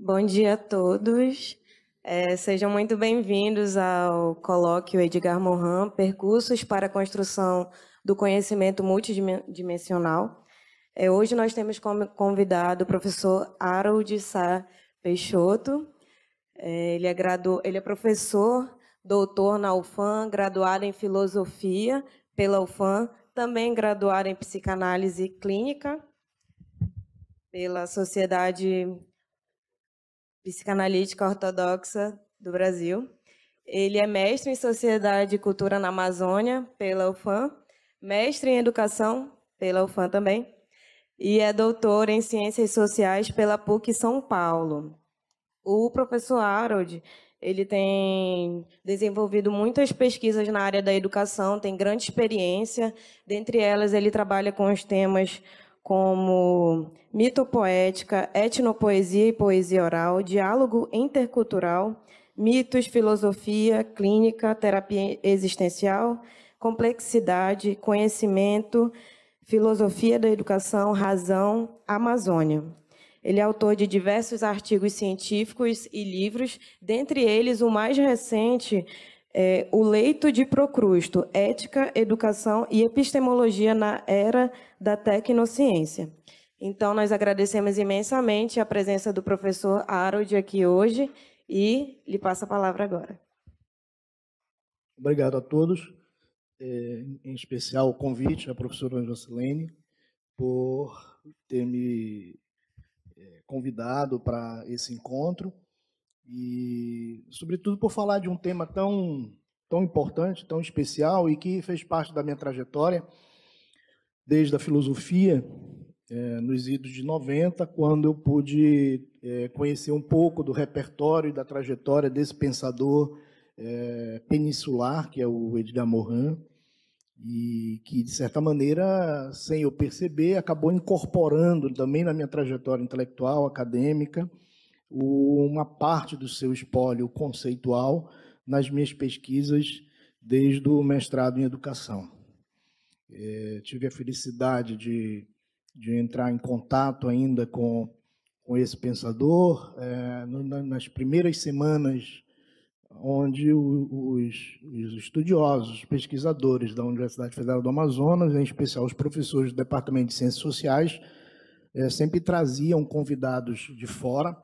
Bom dia a todos. Sejam muito bem-vindos ao colóquio Edgar Morin, Percursos para a Construção do Conhecimento Multidimensional. Hoje nós temos como convidado o professor Harold Sá Peixoto. Ele é professor, doutor na UFAM, graduado em Filosofia pela UFAM, também graduado em Psicanálise Clínica pela Sociedade Psicanalítica Ortodoxa do Brasil. Ele é mestre em Sociedade e Cultura na Amazônia, pela UFAM, mestre em Educação, pela UFAM também, e é doutor em Ciências Sociais pela PUC São Paulo. O professor Harold, ele tem desenvolvido muitas pesquisas na área da educação, tem grande experiência, dentre elas ele trabalha com os temas como mitopoética, etnopoesia e poesia oral, diálogo intercultural, mitos, filosofia, clínica, terapia existencial, complexidade, conhecimento, filosofia da educação, razão, Amazônia. Ele é autor de diversos artigos científicos e livros, dentre eles o mais recente O Leito de Procrusto, Ética, Educação e Epistemologia na Era da Tecnociência. Então, nós agradecemos imensamente a presença do professor Harold aqui hoje e lhe passo a palavra agora. Obrigado a todos, em especial o convite à professora Jocelene por ter me convidado para esse encontro e, sobretudo, por falar de um tema tão importante, tão especial e que fez parte da minha trajetória desde a filosofia, nos idos de 90, quando eu pude conhecer um pouco do repertório e da trajetória desse pensador peninsular, que é o Edgar Morin, e que, de certa maneira, sem eu perceber, acabou incorporando também na minha trajetória intelectual, acadêmica, uma parte do seu espólio conceitual nas minhas pesquisas desde o mestrado em educação. Tive a felicidade de entrar em contato ainda com esse pensador nas primeiras semanas onde os estudiosos, os pesquisadores da Universidade Federal do Amazonas, em especial os professores do Departamento de Ciências Sociais, sempre traziam convidados de fora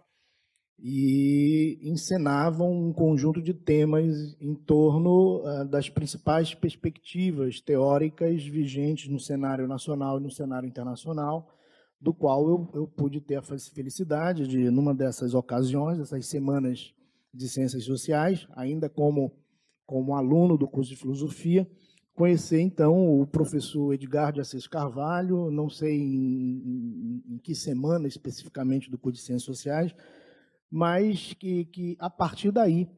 e encenavam um conjunto de temas em torno das principais perspectivas teóricas vigentes no cenário nacional e no cenário internacional, do qual eu pude ter a felicidade de, numa dessas ocasiões, essas semanas de Ciências Sociais, ainda como aluno do curso de Filosofia, conhecer, então, o professor Edgar de Assis Carvalho, não sei em que semana especificamente do curso de Ciências Sociais, mas que a partir daí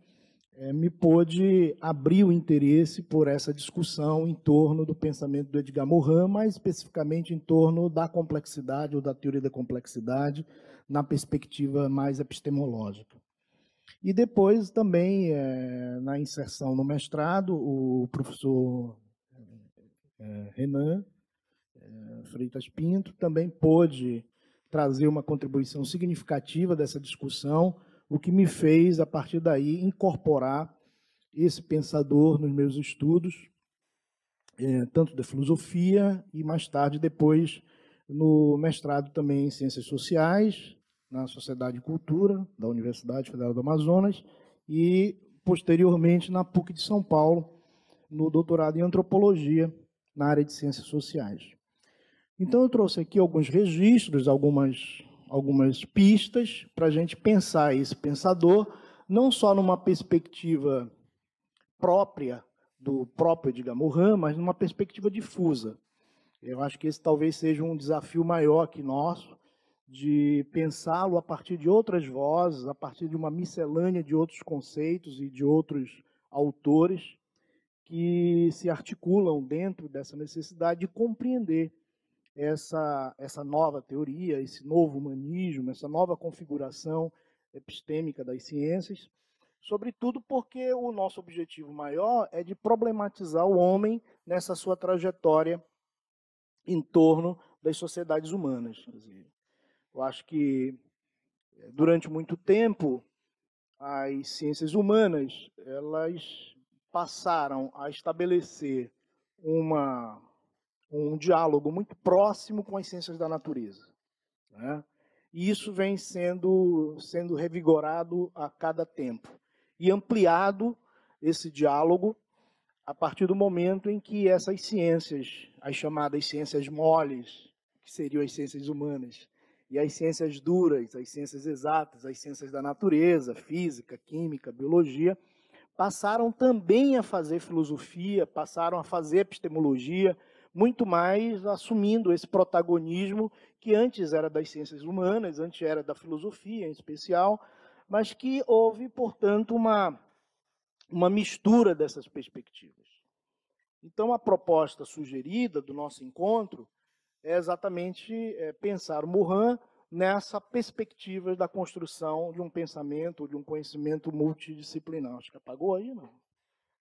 me pôde abrir o interesse por essa discussão em torno do pensamento do Edgar Morin, mais especificamente em torno da complexidade ou da teoria da complexidade, na perspectiva mais epistemológica. E depois também, na inserção no mestrado, o professor Renan Freitas Pinto também pôde trazer uma contribuição significativa dessa discussão, o que me fez, a partir daí, incorporar esse pensador nos meus estudos, tanto da filosofia e, mais tarde, depois, no mestrado também em Ciências Sociais, na Sociedade de Cultura da Universidade Federal do Amazonas e, posteriormente, na PUC de São Paulo, no doutorado em Antropologia, na área de Ciências Sociais. Então, eu trouxe aqui alguns registros, algumas pistas para a gente pensar esse pensador, não só numa perspectiva própria do próprio Edgar Morin, mas numa perspectiva difusa. Eu acho que esse talvez seja um desafio maior que nosso, de pensá-lo a partir de outras vozes, a partir de uma miscelânea de outros conceitos e de outros autores que se articulam dentro dessa necessidade de compreender essa nova teoria, esse novo humanismo, essa nova configuração epistêmica das ciências, sobretudo porque o nosso objetivo maior é de problematizar o homem nessa sua trajetória em torno das sociedades humanas. Eu acho que durante muito tempo, as ciências humanas, elas passaram a estabelecer um diálogo muito próximo com as ciências da natureza, né? E isso vem sendo revigorado a cada tempo e ampliado esse diálogo a partir do momento em que essas ciências, as chamadas ciências moles, que seriam as ciências humanas, e as ciências duras, as ciências exatas, as ciências da natureza, física, química, biologia, passaram também a fazer filosofia, passaram a fazer epistemologia, muito mais assumindo esse protagonismo que antes era das ciências humanas, antes era da filosofia em especial, mas que houve, portanto, uma mistura dessas perspectivas. Então, a proposta sugerida do nosso encontro é exatamente pensar o Morin nessa perspectiva da construção de um pensamento, de um conhecimento multidisciplinar. Acho que apagou aí, não?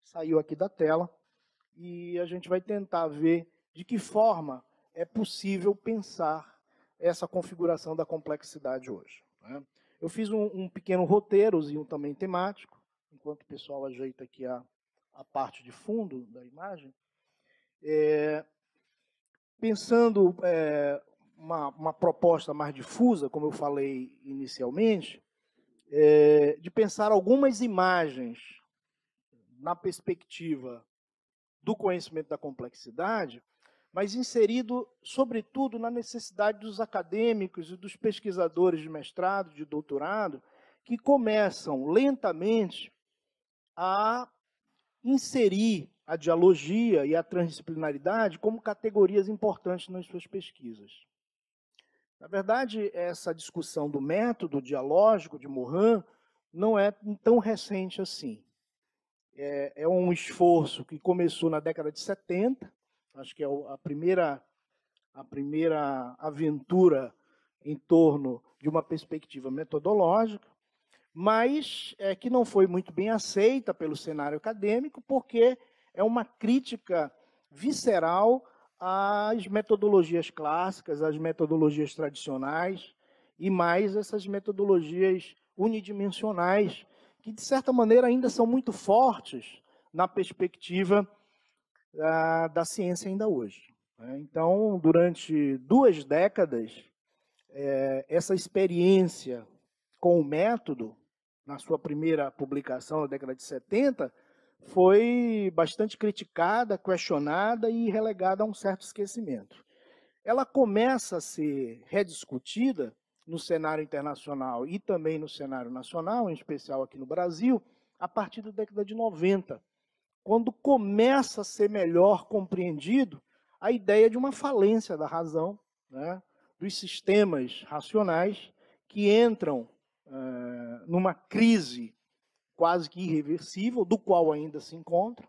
Saiu aqui da tela. E a gente vai tentar ver de que forma é possível pensar essa configuração da complexidade hoje, né? Eu fiz um pequeno roteirozinho também temático, enquanto o pessoal ajeita aqui a parte de fundo da imagem. Pensando uma proposta mais difusa, como eu falei inicialmente, de pensar algumas imagens na perspectiva do conhecimento da complexidade, mas inserido, sobretudo, na necessidade dos acadêmicos e dos pesquisadores de mestrado, de doutorado, que começam lentamente a inserir a dialogia e a transdisciplinaridade como categorias importantes nas suas pesquisas. Na verdade, essa discussão do método dialógico de Morin não é tão recente assim. É um esforço que começou na década de 70, acho que é a primeira aventura em torno de uma perspectiva metodológica, mas que não foi muito bem aceita pelo cenário acadêmico, porque é uma crítica visceral às metodologias clássicas, às metodologias tradicionais, e mais essas metodologias unidimensionais, que, de certa maneira, ainda são muito fortes na perspectiva da ciência ainda hoje. Então, durante 2 décadas, essa experiência com o método, na sua primeira publicação, na década de 70, foi bastante criticada, questionada e relegada a um certo esquecimento. Ela começa a ser rediscutida no cenário internacional e também no cenário nacional, em especial aqui no Brasil, a partir da década de 90, quando começa a ser melhor compreendido a ideia de uma falência da razão, né, dos sistemas racionais que entram numa crise quase que irreversível, do qual ainda se encontram,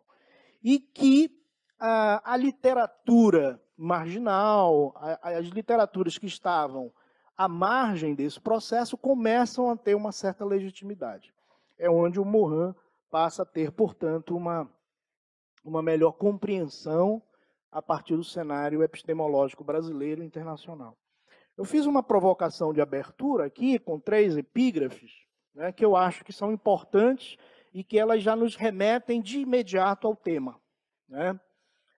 e que a literatura marginal, as literaturas que estavam à margem desse processo, começam a ter uma certa legitimidade. É onde o Morin passa a ter, portanto, uma melhor compreensão a partir do cenário epistemológico brasileiro e internacional. Eu fiz uma provocação de abertura aqui, com 3 epígrafes, né, que eu acho que são importantes e que elas já nos remetem de imediato ao tema, né?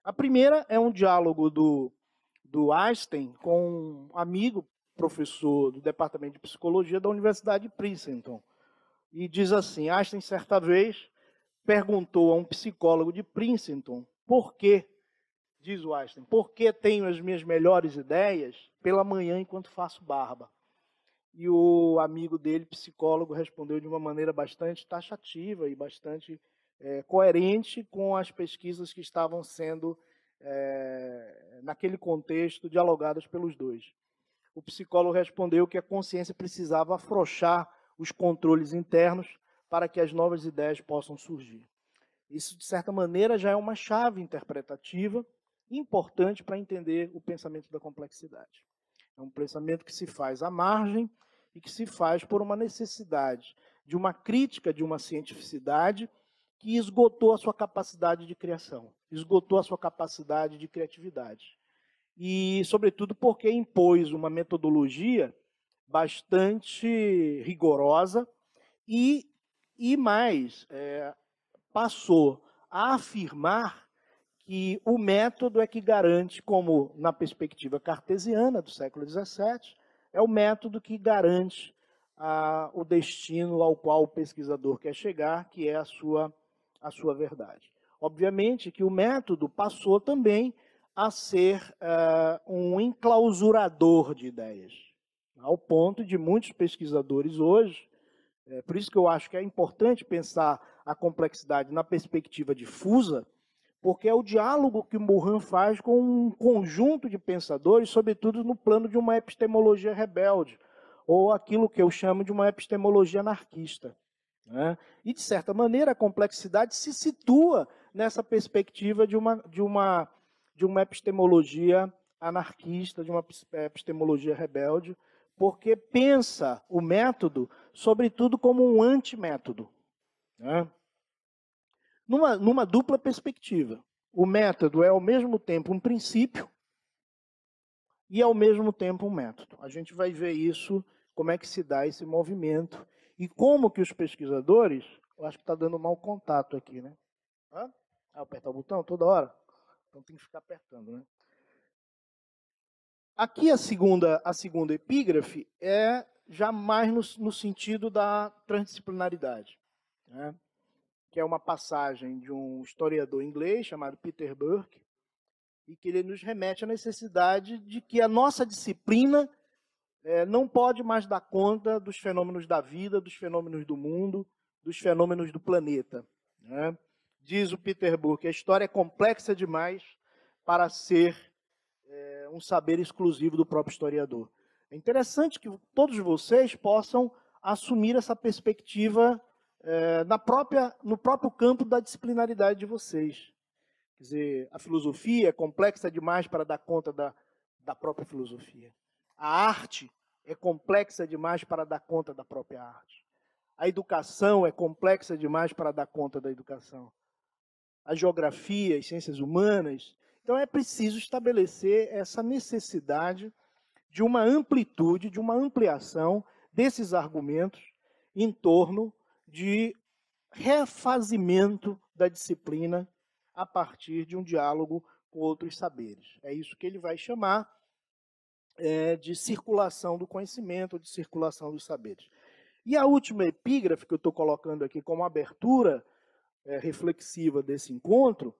A primeira é um diálogo do Einstein com um amigo, professor do Departamento de Psicologia da Universidade de Princeton. E diz assim, Einstein, certa vez, perguntou a um psicólogo de Princeton por que, diz o Einstein, por que tenho as minhas melhores ideias pela manhã enquanto faço barba? E o amigo dele, psicólogo, respondeu de uma maneira bastante taxativa e bastante coerente com as pesquisas que estavam sendo, naquele contexto, dialogadas pelos dois. O psicólogo respondeu que a consciência precisava afrouxar os controles internos para que as novas ideias possam surgir. Isso, de certa maneira, já é uma chave interpretativa importante para entender o pensamento da complexidade. É um pensamento que se faz à margem e que se faz por uma necessidade de uma crítica de uma cientificidade que esgotou a sua capacidade de criação, esgotou a sua capacidade de criatividade. E, sobretudo, porque impôs uma metodologia bastante rigorosa e mais, passou a afirmar que o método é que garante, como na perspectiva cartesiana do século XVII, é o método que garante o destino ao qual o pesquisador quer chegar, que é a sua verdade. Obviamente que o método passou também a ser um enclausurador de ideias, ao ponto de muitos pesquisadores hoje, por isso que eu acho que é importante pensar a complexidade na perspectiva difusa, porque é o diálogo que Morin faz com um conjunto de pensadores, sobretudo no plano de uma epistemologia rebelde, ou aquilo que eu chamo de uma epistemologia anarquista. Né? E, de certa maneira, a complexidade se situa nessa perspectiva de uma epistemologia anarquista, de uma epistemologia rebelde, porque pensa o método, sobretudo, como um antimétodo. Né? Numa dupla perspectiva. O método é, ao mesmo tempo, um princípio e, ao mesmo tempo, um método. A gente vai ver isso, como é que se dá esse movimento e como que os pesquisadores... Eu acho que está dando mau contato aqui, né? Apertar o botão toda hora? Então tem que ficar apertando, né? Aqui a segunda epígrafe é já mais no sentido da transdisciplinaridade, né? Que é uma passagem de um historiador inglês chamado Peter Burke, e que ele nos remete à necessidade de que a nossa disciplina não pode mais dar conta dos fenômenos da vida, dos fenômenos do mundo, dos fenômenos do planeta. Né? Diz o Peter Burke, a história é complexa demais para ser um saber exclusivo do próprio historiador. É interessante que todos vocês possam assumir essa perspectiva no próprio campo da disciplinaridade de vocês. Quer dizer, a filosofia é complexa demais para dar conta da própria filosofia. A arte é complexa demais para dar conta da própria arte. A educação é complexa demais para dar conta da educação. A geografia, as ciências humanas. Então é preciso estabelecer essa necessidade de uma amplitude, de uma ampliação desses argumentos em torno de refazimento da disciplina a partir de um diálogo com outros saberes. É isso que ele vai chamar de circulação do conhecimento, de circulação dos saberes. E a última epígrafe que eu estou colocando aqui como abertura reflexiva desse encontro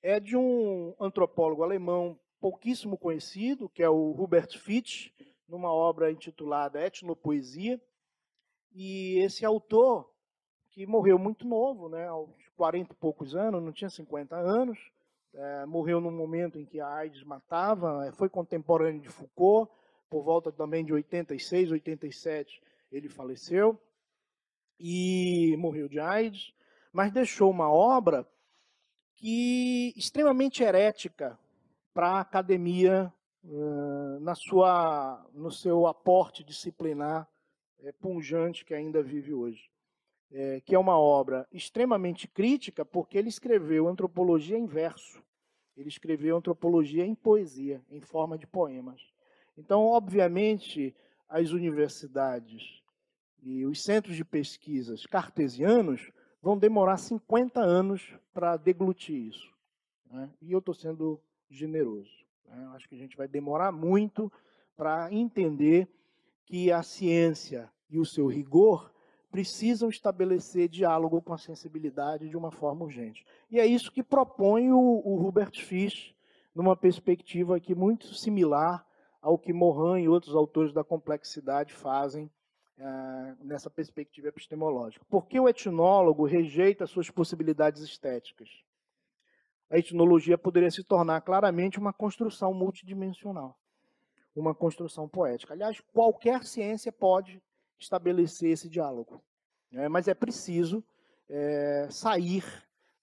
é de um antropólogo alemão pouquíssimo conhecido, que é o Hubert Fitch, numa obra intitulada Etnopoesia. E esse autor, que morreu muito novo, né, aos 40 e poucos anos, não tinha 50 anos, morreu num momento em que a AIDS matava, foi contemporâneo de Foucault, por volta também de 86, 87, ele faleceu, e morreu de AIDS, mas deixou uma obra que extremamente herética para a academia no seu aporte disciplinar pungente que ainda vive hoje. Que é uma obra extremamente crítica, porque ele escreveu antropologia em verso. Ele escreveu antropologia em poesia, em forma de poemas. Então, obviamente, as universidades e os centros de pesquisas cartesianos vão demorar 50 anos para deglutir isso. Né? E eu estou sendo generoso. Né? Acho que a gente vai demorar muito para entender que a ciência e o seu rigor precisam estabelecer diálogo com a sensibilidade de uma forma urgente. E é isso que propõe o Hubert Fisch, numa perspectiva aqui muito similar ao que Morin e outros autores da complexidade fazem nessa perspectiva epistemológica. Por que o etnólogo rejeita suas possibilidades estéticas? A etnologia poderia se tornar claramente uma construção multidimensional, uma construção poética. Aliás, qualquer ciência pode estabelecer esse diálogo, né? Mas é preciso sair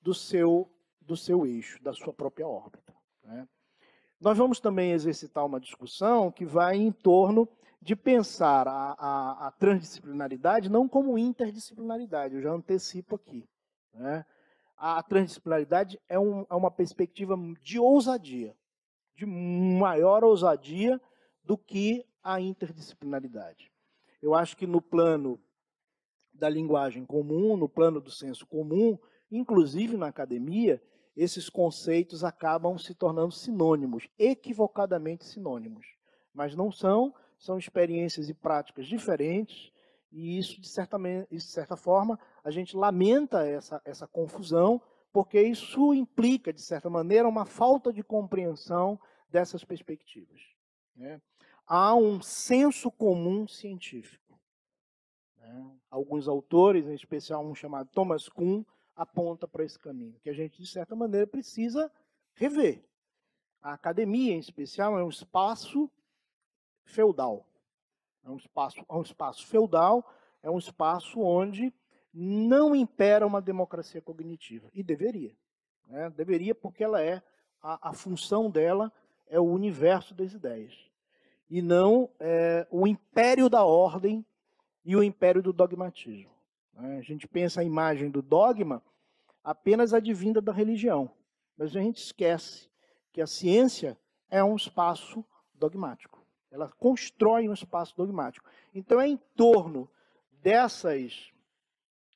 do seu eixo, da sua própria órbita. Né? Nós vamos também exercitar uma discussão que vai em torno de pensar a transdisciplinaridade não como interdisciplinaridade, eu já antecipo aqui. Né? A transdisciplinaridade é uma perspectiva de ousadia, de maior ousadia do que a interdisciplinaridade. Eu acho que no plano da linguagem comum, no plano do senso comum, inclusive na academia, esses conceitos acabam se tornando sinônimos, equivocadamente sinônimos. Mas não são, são experiências e práticas diferentes, e isso, de certa forma, a gente lamenta essa confusão, porque isso implica, de certa maneira, uma falta de compreensão dessas perspectivas, né? Há um senso comum científico, né? Alguns autores, em especial um chamado Thomas Kuhn, aponta para esse caminho, que a gente, de certa maneira, precisa rever. A academia, em especial, é um espaço feudal. É um espaço feudal, é um espaço onde não impera uma democracia cognitiva. E deveria. Né? Deveria, porque ela a função dela é o universo das ideias. E não o império da ordem e o império do dogmatismo. A gente pensa a imagem do dogma apenas advinda da religião. Mas a gente esquece que a ciência é um espaço dogmático. Ela constrói um espaço dogmático. Então, é em torno dessas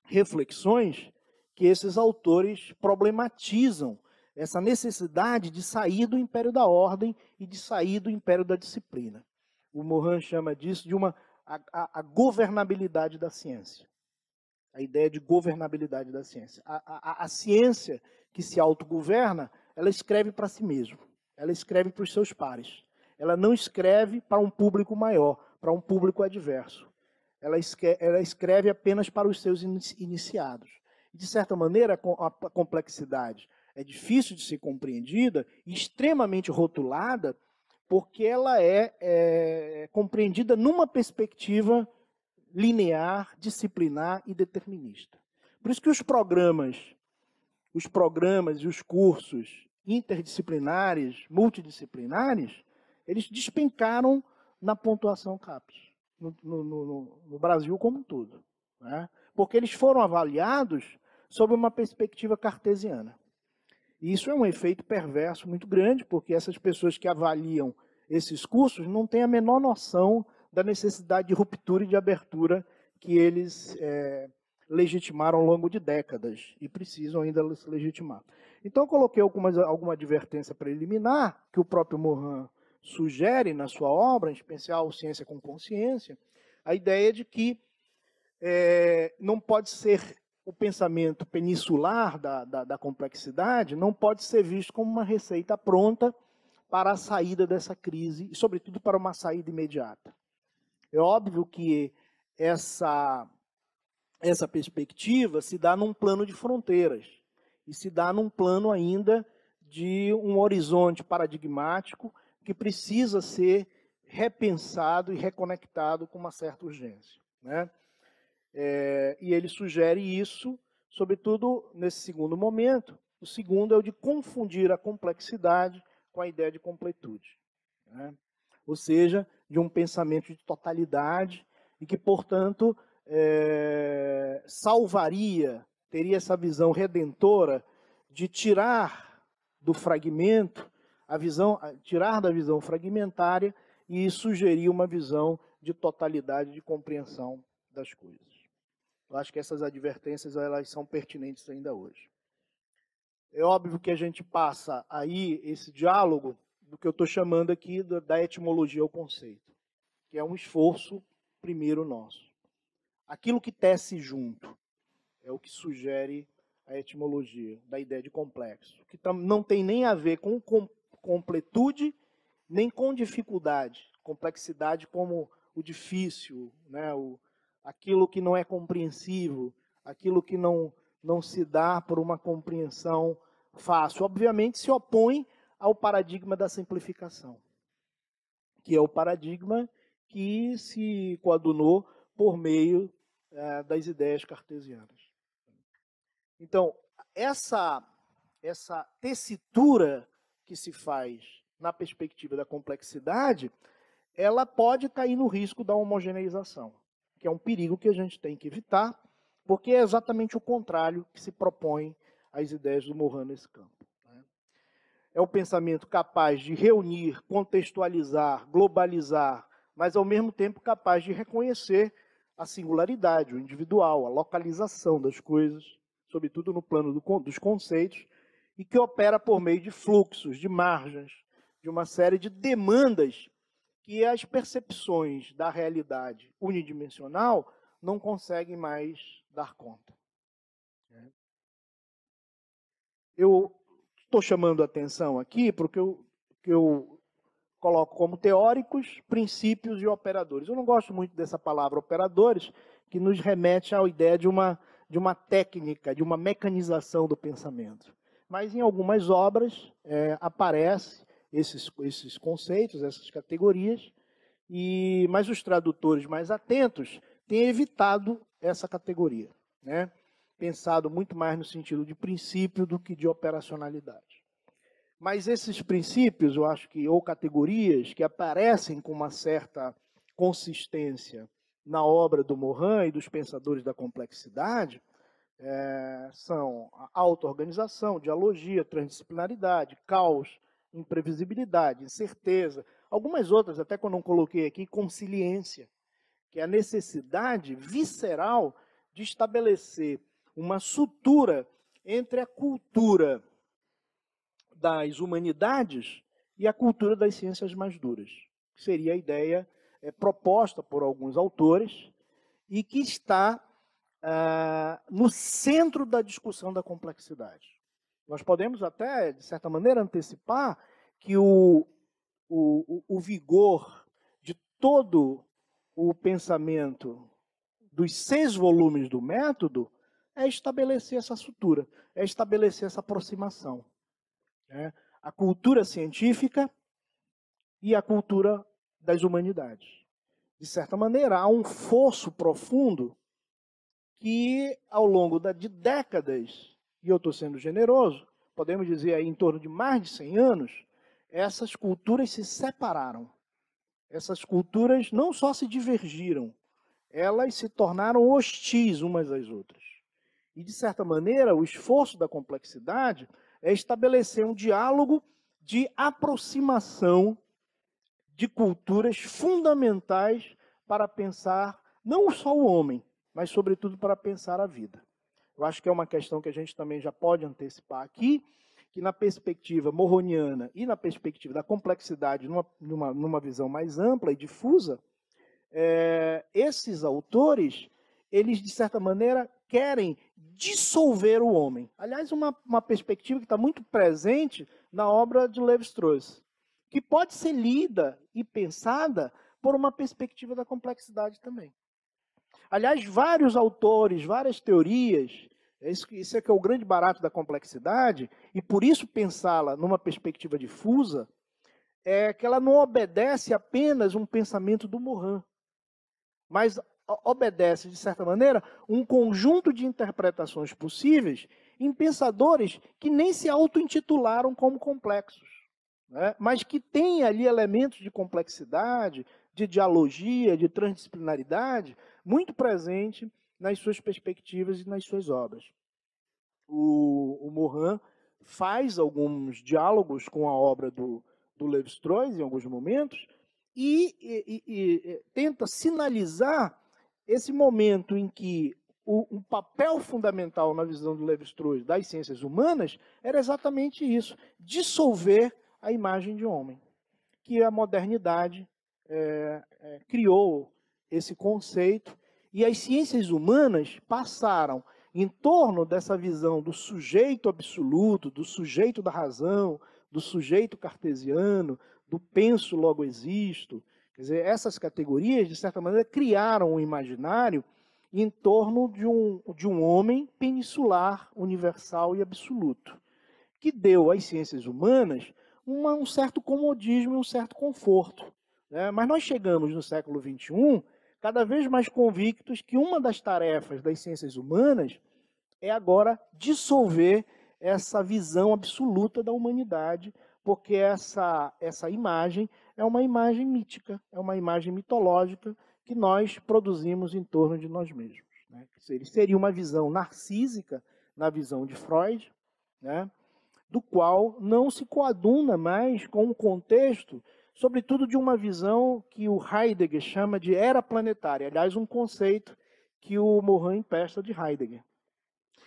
reflexões que esses autores problematizam essa necessidade de sair do império da ordem e de sair do império da disciplina. O Morin chama disso de a governabilidade da ciência. A ideia de governabilidade da ciência. A ciência que se autogoverna, ela escreve para si mesma. Ela escreve para os seus pares. Ela não escreve para um público maior, para um público adverso. Ela escreve apenas para os seus iniciados. De certa maneira, a complexidade é difícil de ser compreendida e extremamente rotulada, porque ela é compreendida numa perspectiva linear, disciplinar e determinista. Por isso que os programas e os cursos interdisciplinares, multidisciplinares, eles despencaram na pontuação CAPES, no Brasil como um todo, né? Porque eles foram avaliados sob uma perspectiva cartesiana. E isso é um efeito perverso muito grande, porque essas pessoas que avaliam esses cursos não têm a menor noção da necessidade de ruptura e de abertura que eles legitimaram ao longo de décadas e precisam ainda se legitimar. Então, eu coloquei alguma advertência preliminar que o próprio Morin sugere na sua obra, em especial Ciência com Consciência, a ideia de que não pode ser o pensamento peninsular da complexidade, não pode ser visto como uma receita pronta para a saída dessa crise, e sobretudo para uma saída imediata. É óbvio que essa perspectiva se dá num plano de fronteiras, e se dá num plano ainda de um horizonte paradigmático que precisa ser repensado e reconectado com uma certa urgência, né? E ele sugere isso, sobretudo nesse segundo momento. O segundo é o de confundir a complexidade com a ideia de completude, né? Ou seja, de um pensamento de totalidade e que, portanto, teria essa visão redentora de tirar do fragmento, tirar da visão fragmentária e sugerir uma visão de totalidade, de compreensão das coisas. Eu acho que essas advertências elas são pertinentes ainda hoje. É óbvio que a gente passa aí esse diálogo do que eu estou chamando aqui da etimologia ao conceito, que é um esforço primeiro nosso. Aquilo que tece junto é o que sugere a etimologia da ideia de complexo, que não tem nem a ver com completude, nem com dificuldade. Complexidade como o difícil, né? Aquilo que não é compreensível, aquilo que não se dá por uma compreensão fácil. Obviamente se opõe ao paradigma da simplificação, que é o paradigma que se coadunou por meio das ideias cartesianas. Então, essa tessitura que se faz na perspectiva da complexidade, ela pode cair no risco da homogeneização, que é um perigo que a gente tem que evitar, porque é exatamente o contrário que se propõe às ideias do Morin nesse campo. É o pensamento capaz de reunir, contextualizar, globalizar, mas ao mesmo tempo capaz de reconhecer a singularidade, o individual, a localização das coisas, sobretudo no plano dos conceitos, e que opera por meio de fluxos, de margens, de uma série de demandas que as percepções da realidade unidimensional não conseguem mais dar conta. Eu estou chamando a atenção aqui porque eu coloco como teóricos, princípios e operadores. Eu não gosto muito dessa palavra operadores, que nos remete à ideia de uma técnica, de uma mecanização do pensamento. Mas em algumas obras aparecem esses conceitos, essas categorias, mas os tradutores mais atentos têm evitado essa categoria, né? Pensado muito mais no sentido de princípio do que de operacionalidade. Mas esses princípios, eu acho que, ou categorias, que aparecem com uma certa consistência na obra do Morin e dos pensadores da complexidade, são a auto-organização, dialogia, transdisciplinaridade, caos, imprevisibilidade, incerteza, algumas outras, até que eu não coloquei aqui, consiliência, que é a necessidade visceral de estabelecer uma sutura entre a cultura das humanidades e a cultura das ciências mais duras, que seria a ideia proposta por alguns autores e que está no centro da discussão da complexidade. Nós podemos até, de certa maneira, antecipar que o vigor de todo o pensamento dos 6 volumes do método é estabelecer essa sutura, é estabelecer essa aproximação. A cultura científica e a cultura das humanidades. De certa maneira, há um fosso profundo que, ao longo de décadas, e eu estou sendo generoso, podemos dizer aí em torno de mais de 100 anos, essas culturas se separaram. Essas culturas não só se divergiram, elas se tornaram hostis umas às outras. E, de certa maneira, o esforço da complexidade é estabelecer um diálogo de aproximação de culturas fundamentais para pensar não só o homem, mas, sobretudo, para pensar a vida. Eu acho que é uma questão que a gente também já pode antecipar aqui, que na perspectiva morroniana e na perspectiva da complexidade, numa visão mais ampla e difusa, esses autores, eles, de certa maneira, querem dissolver o homem. Aliás, uma perspectiva que está muito presente na obra de Lévi-Strauss, que pode ser lida e pensada por uma perspectiva da complexidade também. Aliás, vários autores, várias teorias, isso é que é o grande barato da complexidade, e por isso pensá-la numa perspectiva difusa, é que ela não obedece apenas um pensamento do Morin, mas obedece, de certa maneira, um conjunto de interpretações possíveis em pensadores que nem se auto-intitularam como complexos, né? Mas que têm ali elementos de complexidade, de dialogia, de transdisciplinaridade, muito presente nas suas perspectivas e nas suas obras. O Morin faz alguns diálogos com a obra do Lévi-Strauss em alguns momentos e tenta sinalizar esse momento em que o papel fundamental na visão do Lévi-Strauss das ciências humanas era exatamente isso, dissolver a imagem de homem, que a modernidade criou esse conceito, e as ciências humanas passaram, em torno dessa visão do sujeito absoluto, do sujeito da razão, do sujeito cartesiano, do penso logo existo. Quer dizer, essas categorias, de certa maneira, criaram um imaginário em torno de um homem peninsular, universal e absoluto, que deu às ciências humanas um certo comodismo e um certo conforto, né? Mas nós chegamos no século XXI cada vez mais convictos que uma das tarefas das ciências humanas é agora dissolver essa visão absoluta da humanidade, porque essa imagem é uma imagem mítica, é uma imagem mitológica que nós produzimos em torno de nós mesmos, né? Seria uma visão narcísica, na visão de Freud, né? Do qual não se coaduna mais com o contexto sobretudo de uma visão que o Heidegger chama de era planetária, aliás, um conceito que o Morin empresta de Heidegger.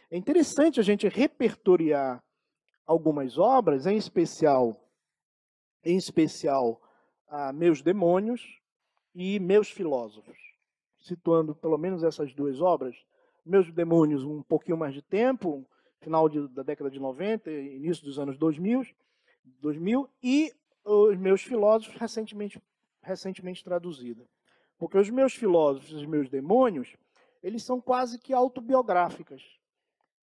É interessante a gente repertoriar algumas obras, em especial Meus Demônios e Meus Filósofos, situando pelo menos essas duas obras. Meus Demônios, um pouquinho mais de tempo, final da década de 90, início dos anos 2000 e Os Meus Filósofos, recentemente traduzida. Porque Os Meus Filósofos e Os Meus Demônios, eles são quase que autobiográficas.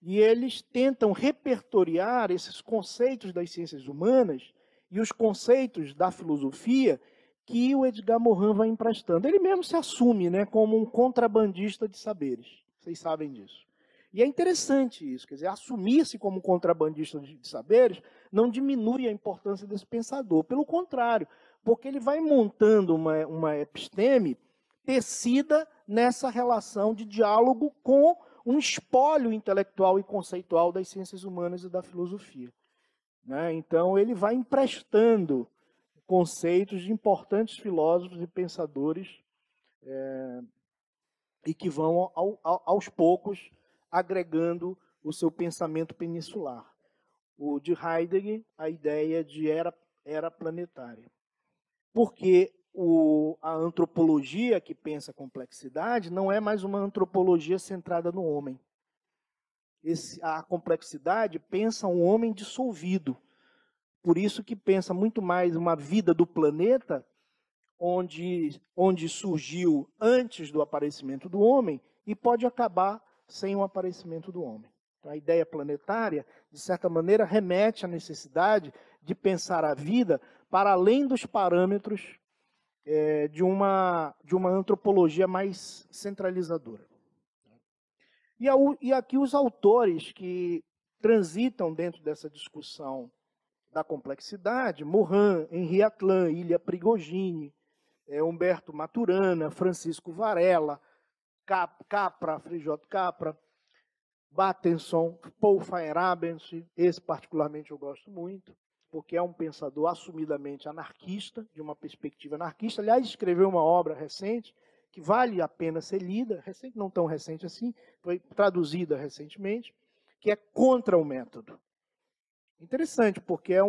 E eles tentam repertoriar esses conceitos das ciências humanas e os conceitos da filosofia que o Edgar Morin vai emprestando. Ele mesmo se assume, né, como um contrabandista de saberes. Vocês sabem disso. E é interessante isso, quer dizer, assumir-se como contrabandista de saberes não diminui a importância desse pensador. Pelo contrário, porque ele vai montando uma episteme tecida nessa relação de diálogo com um espólio intelectual e conceitual das ciências humanas e da filosofia. Né? Então, ele vai emprestando conceitos de importantes filósofos e pensadores e que vão, aos poucos, agregando o seu pensamento peninsular. O de Heidegger, a ideia de era planetária. Porque a antropologia que pensa a complexidade não é mais uma antropologia centrada no homem. A complexidade pensa um homem dissolvido. Por isso que pensa muito mais uma vida do planeta onde surgiu antes do aparecimento do homem e pode acabar sem o aparecimento do homem. Então, a ideia planetária, de certa maneira, remete à necessidade de pensar a vida para além dos parâmetros de uma antropologia mais centralizadora. E aqui os autores que transitam dentro dessa discussão da complexidade, Morin, Henri Atlan, Ilya Prigogine, Humberto Maturana, Francisco Varela, Capra, Frijoto Capra, Bateson, Paul Feyerabend, esse particularmente eu gosto muito, porque é um pensador assumidamente anarquista, de uma perspectiva anarquista. Aliás, escreveu uma obra recente, que vale a pena ser lida, recente, não tão recente assim, foi traduzida recentemente, que é Contra o Método. Interessante, porque é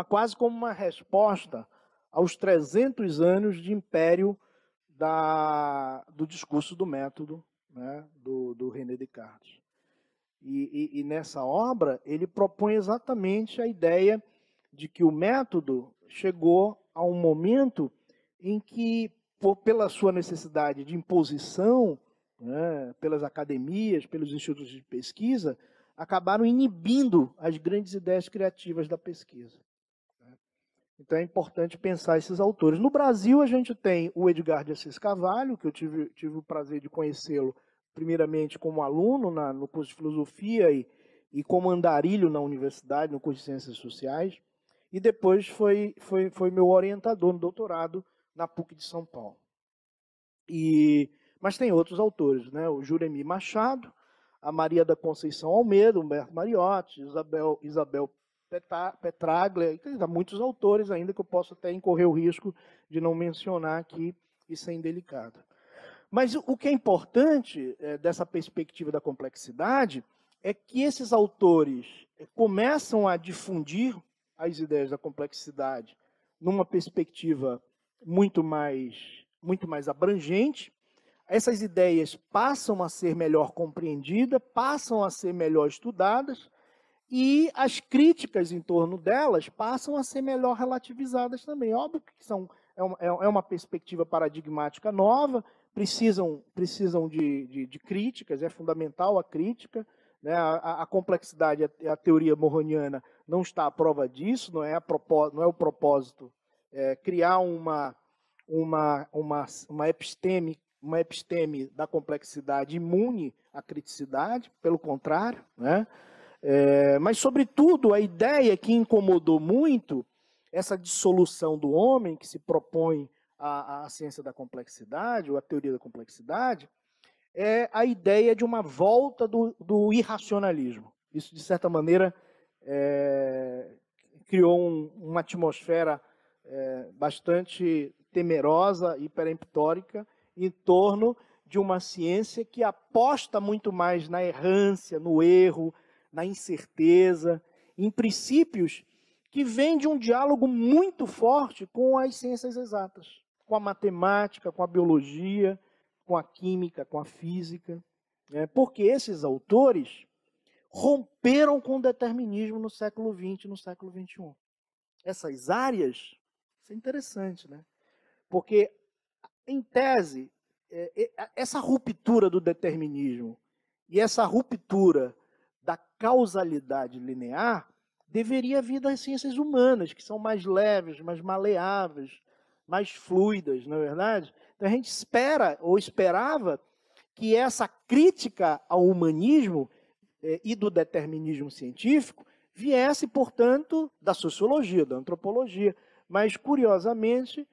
quase como uma resposta aos 300 anos de império do discurso do método, né, do René Descartes. E nessa obra, ele propõe exatamente a ideia de que o método chegou a um momento em que, pela sua necessidade de imposição, né, pelas academias, pelos institutos de pesquisa, acabaram inibindo as grandes ideias criativas da pesquisa. Então é importante pensar esses autores. No Brasil, a gente tem o Edgar de Assis Carvalho, que eu tive o prazer de conhecê-lo, primeiramente como aluno no curso de filosofia e como andarilho na universidade, no curso de ciências sociais, e depois foi meu orientador no doutorado na PUC de São Paulo. Mas tem outros autores, né? O Juremi Machado, a Maria da Conceição Almeida, Humberto Mariotti, Isabel Petraglia, há muitos autores ainda que eu posso até incorrer o risco de não mencionar aqui e ser indelicado. Mas o que é importante dessa perspectiva da complexidade é que esses autores começam a difundir as ideias da complexidade numa perspectiva muito mais abrangente. Essas ideias passam a ser melhor compreendidas, passam a ser melhor estudadas, e as críticas em torno delas passam a ser melhor relativizadas também. Óbvio que é uma perspectiva paradigmática nova, precisam de críticas, é fundamental a crítica. Né? A complexidade, a teoria morroniana não está à prova disso, não é o propósito criar uma episteme da complexidade imune à criticidade, pelo contrário, né? Mas, sobretudo, a ideia que incomodou muito essa dissolução do homem que se propõe a ciência da complexidade, ou a teoria da complexidade, é a ideia de uma volta do irracionalismo. Isso, de certa maneira, criou uma atmosfera bastante temerosa e peremptórica em torno de uma ciência que aposta muito mais na errância, no erro, na incerteza, em princípios que vêm de um diálogo muito forte com as ciências exatas, com a matemática, com a biologia, com a química, com a física. Porque esses autores romperam com o determinismo no século XX e no século XXI. Essas áreas, isso é interessante, né? Porque, em tese, essa ruptura do determinismo e essa ruptura da causalidade linear deveria vir das ciências humanas, que são mais leves, mais maleáveis, mais fluidas, não é verdade? Então a gente espera, ou esperava, que essa crítica ao humanismo e do determinismo científico viesse, portanto, da sociologia, da antropologia. Mas, curiosamente,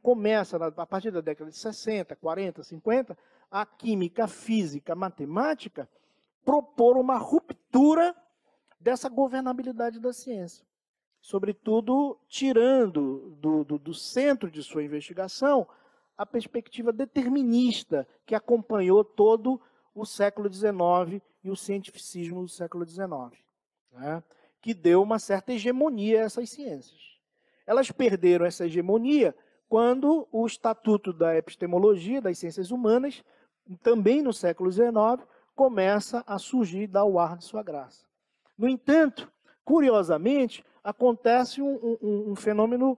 começa, a partir da década de 60, 40, 50, a química, a física, a matemática, propor uma ruptura dessa governabilidade da ciência. Sobretudo, tirando do centro de sua investigação a perspectiva determinista que acompanhou todo o século XIX e o cientificismo do século XIX, né? Que deu uma certa hegemonia a essas ciências. Elas perderam essa hegemonia quando o Estatuto da Epistemologia, das Ciências Humanas, também no século XIX, começa a surgir e dar o ar de sua graça. No entanto, curiosamente, acontece um fenômeno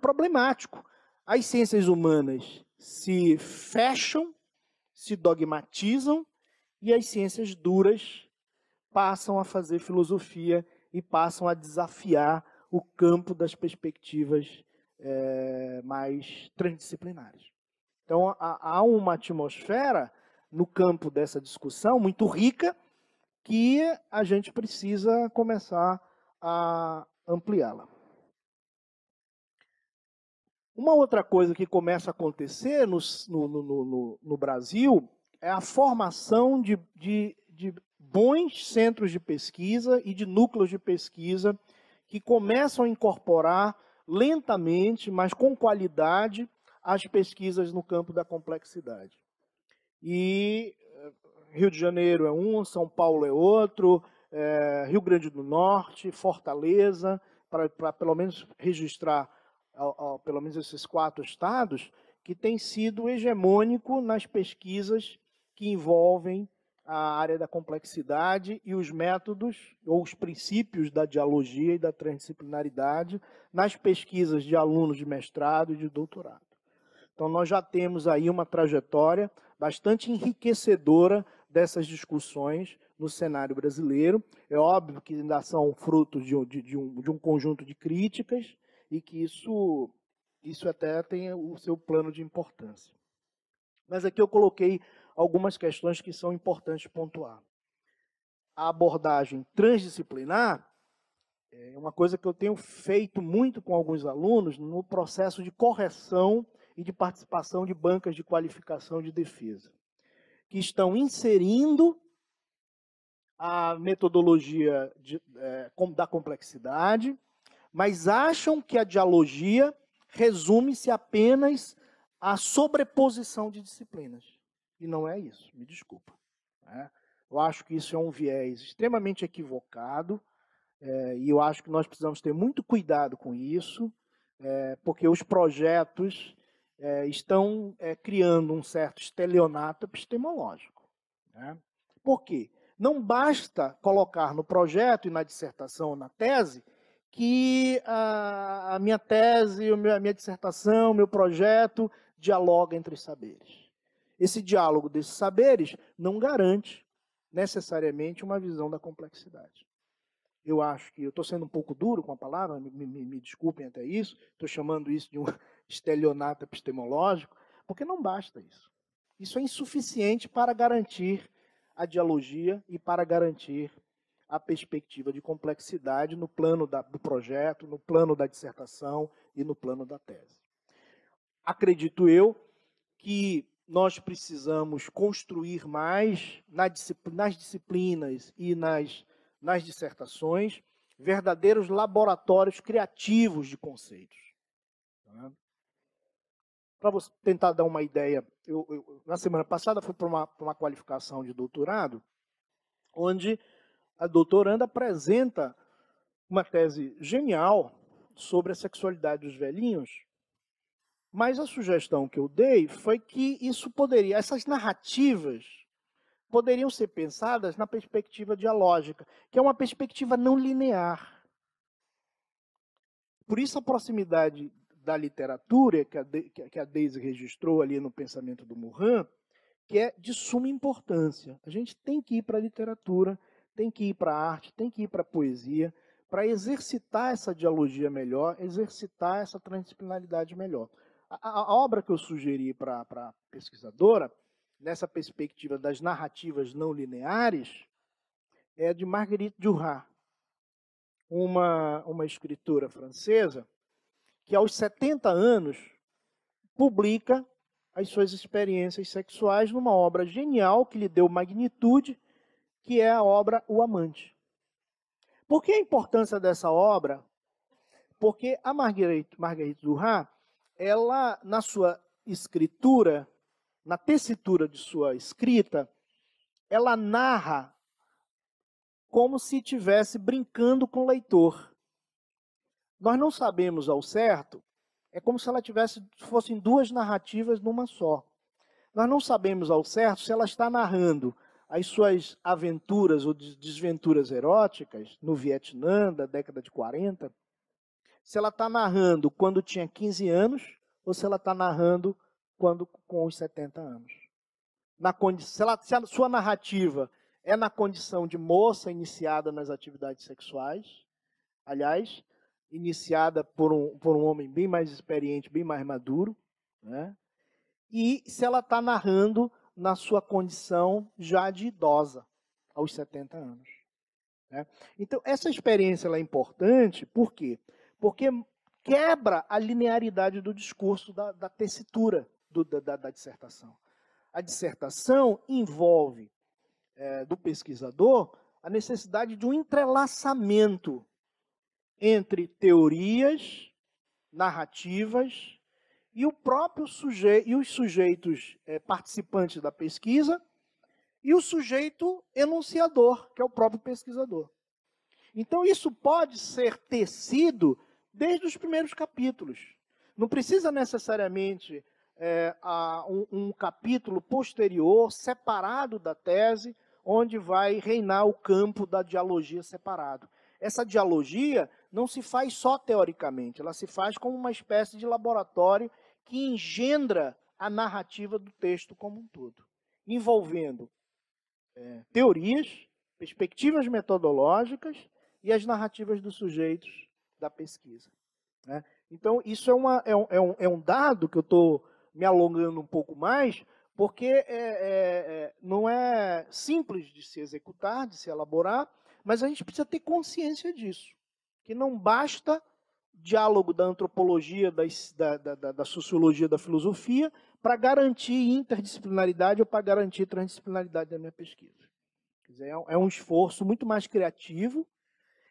problemático. As ciências humanas se fecham, se dogmatizam, e as ciências duras passam a fazer filosofia e passam a desafiar o campo das perspectivas mais transdisciplinares. Então, há uma atmosfera no campo dessa discussão muito rica que a gente precisa começar a ampliá-la. Uma outra coisa que começa a acontecer no Brasil é a formação de bons centros de pesquisa e de núcleos de pesquisa que começam a incorporar lentamente, mas com qualidade, as pesquisas no campo da complexidade. E Rio de Janeiro é um, São Paulo é outro, Rio Grande do Norte, Fortaleza, para pelo menos registrar pelo menos esses 4 estados, que tem sido hegemônico nas pesquisas que envolvem a área da complexidade e os métodos ou os princípios da dialogia e da transdisciplinaridade nas pesquisas de alunos de mestrado e de doutorado. Então, nós já temos aí uma trajetória bastante enriquecedora dessas discussões no cenário brasileiro. É óbvio que ainda são frutos de um conjunto de críticas e que isso até tem o seu plano de importância. Mas aqui eu coloquei algumas questões que são importantes pontuar. A abordagem transdisciplinar é uma coisa que eu tenho feito muito com alguns alunos no processo de correção e de participação de bancas de qualificação de defesa, que estão inserindo a metodologia da complexidade, mas acham que a dialogia resume-se apenas à sobreposição de disciplinas. E não é isso, me desculpa. Eu acho que isso é um viés extremamente equivocado, e eu acho que nós precisamos ter muito cuidado com isso, porque os projetos estão criando um certo estelionato epistemológico. Por quê? Não basta colocar no projeto e na dissertação ou na tese que a minha tese, a minha dissertação, o meu projeto dialoga entre saberes. Esse diálogo desses saberes não garante necessariamente uma visão da complexidade. Eu acho que eu estou sendo um pouco duro com a palavra, me desculpem até isso, estou chamando isso de um estelionato epistemológico, porque não basta isso. Isso é insuficiente para garantir a dialogia e para garantir a perspectiva de complexidade no plano do projeto, no plano da dissertação e no plano da tese. Acredito eu que nós precisamos construir mais nas disciplinas e nas dissertações verdadeiros laboratórios criativos de conceitos. Para você tentar dar uma ideia, na semana passada fui para uma qualificação de doutorado, onde a doutoranda apresenta uma tese genial sobre a sexualidade dos velhinhos, mas a sugestão que eu dei foi que essas narrativas poderiam ser pensadas na perspectiva dialógica, que é uma perspectiva não linear. Por isso a proximidade da literatura, que a Daisy registrou ali no pensamento do Morin, que é de suma importância. A gente tem que ir para a literatura, tem que ir para a arte, tem que ir para a poesia, para exercitar essa dialogia melhor, exercitar essa transdisciplinaridade melhor. A obra que eu sugeri para a pesquisadora, nessa perspectiva das narrativas não lineares, é de Marguerite Duras, uma escritora francesa, que aos 70 anos publica as suas experiências sexuais numa obra genial que lhe deu magnitude, que é a obra O Amante. Por que a importância dessa obra? Porque a Marguerite Duras, ela, na sua escritura, na tessitura de sua escrita, ela narra como se estivesse brincando com o leitor. Nós não sabemos ao certo, é como se ela fossem duas narrativas numa só. Nós não sabemos ao certo se ela está narrando as suas aventuras ou desventuras eróticas no Vietnã, da década de 40, se ela está narrando quando tinha 15 anos ou se ela está narrando com os 70 anos. Se a sua narrativa é na condição de moça iniciada nas atividades sexuais, aliás, iniciada por um homem bem mais experiente, bem mais maduro, né? E se ela está narrando na sua condição já de idosa, aos 70 anos. Né? Então, essa experiência ela é importante, por quê? Porque quebra a linearidade do discurso da tessitura da dissertação. A dissertação envolve, do pesquisador, a necessidade de um entrelaçamento entre teorias, narrativas e o próprio sujeito, e os sujeitos participantes da pesquisa, e o sujeito enunciador, que é o próprio pesquisador. Então, isso pode ser tecido desde os primeiros capítulos. Não precisa necessariamente um capítulo posterior, separado da tese, onde vai reinar o campo da dialogia separado. Essa dialogia não se faz só teoricamente, ela se faz como uma espécie de laboratório que engendra a narrativa do texto como um todo, envolvendo teorias, perspectivas metodológicas e as narrativas dos sujeitos da pesquisa. Né? Então, isso é um dado que eu estou me alongando um pouco mais, porque não é simples de se executar, de se elaborar, mas a gente precisa ter consciência disso, que não basta diálogo da antropologia, da sociologia, da filosofia, para garantir interdisciplinaridade ou para garantir transdisciplinaridade da minha pesquisa. Quer dizer, é um esforço muito mais criativo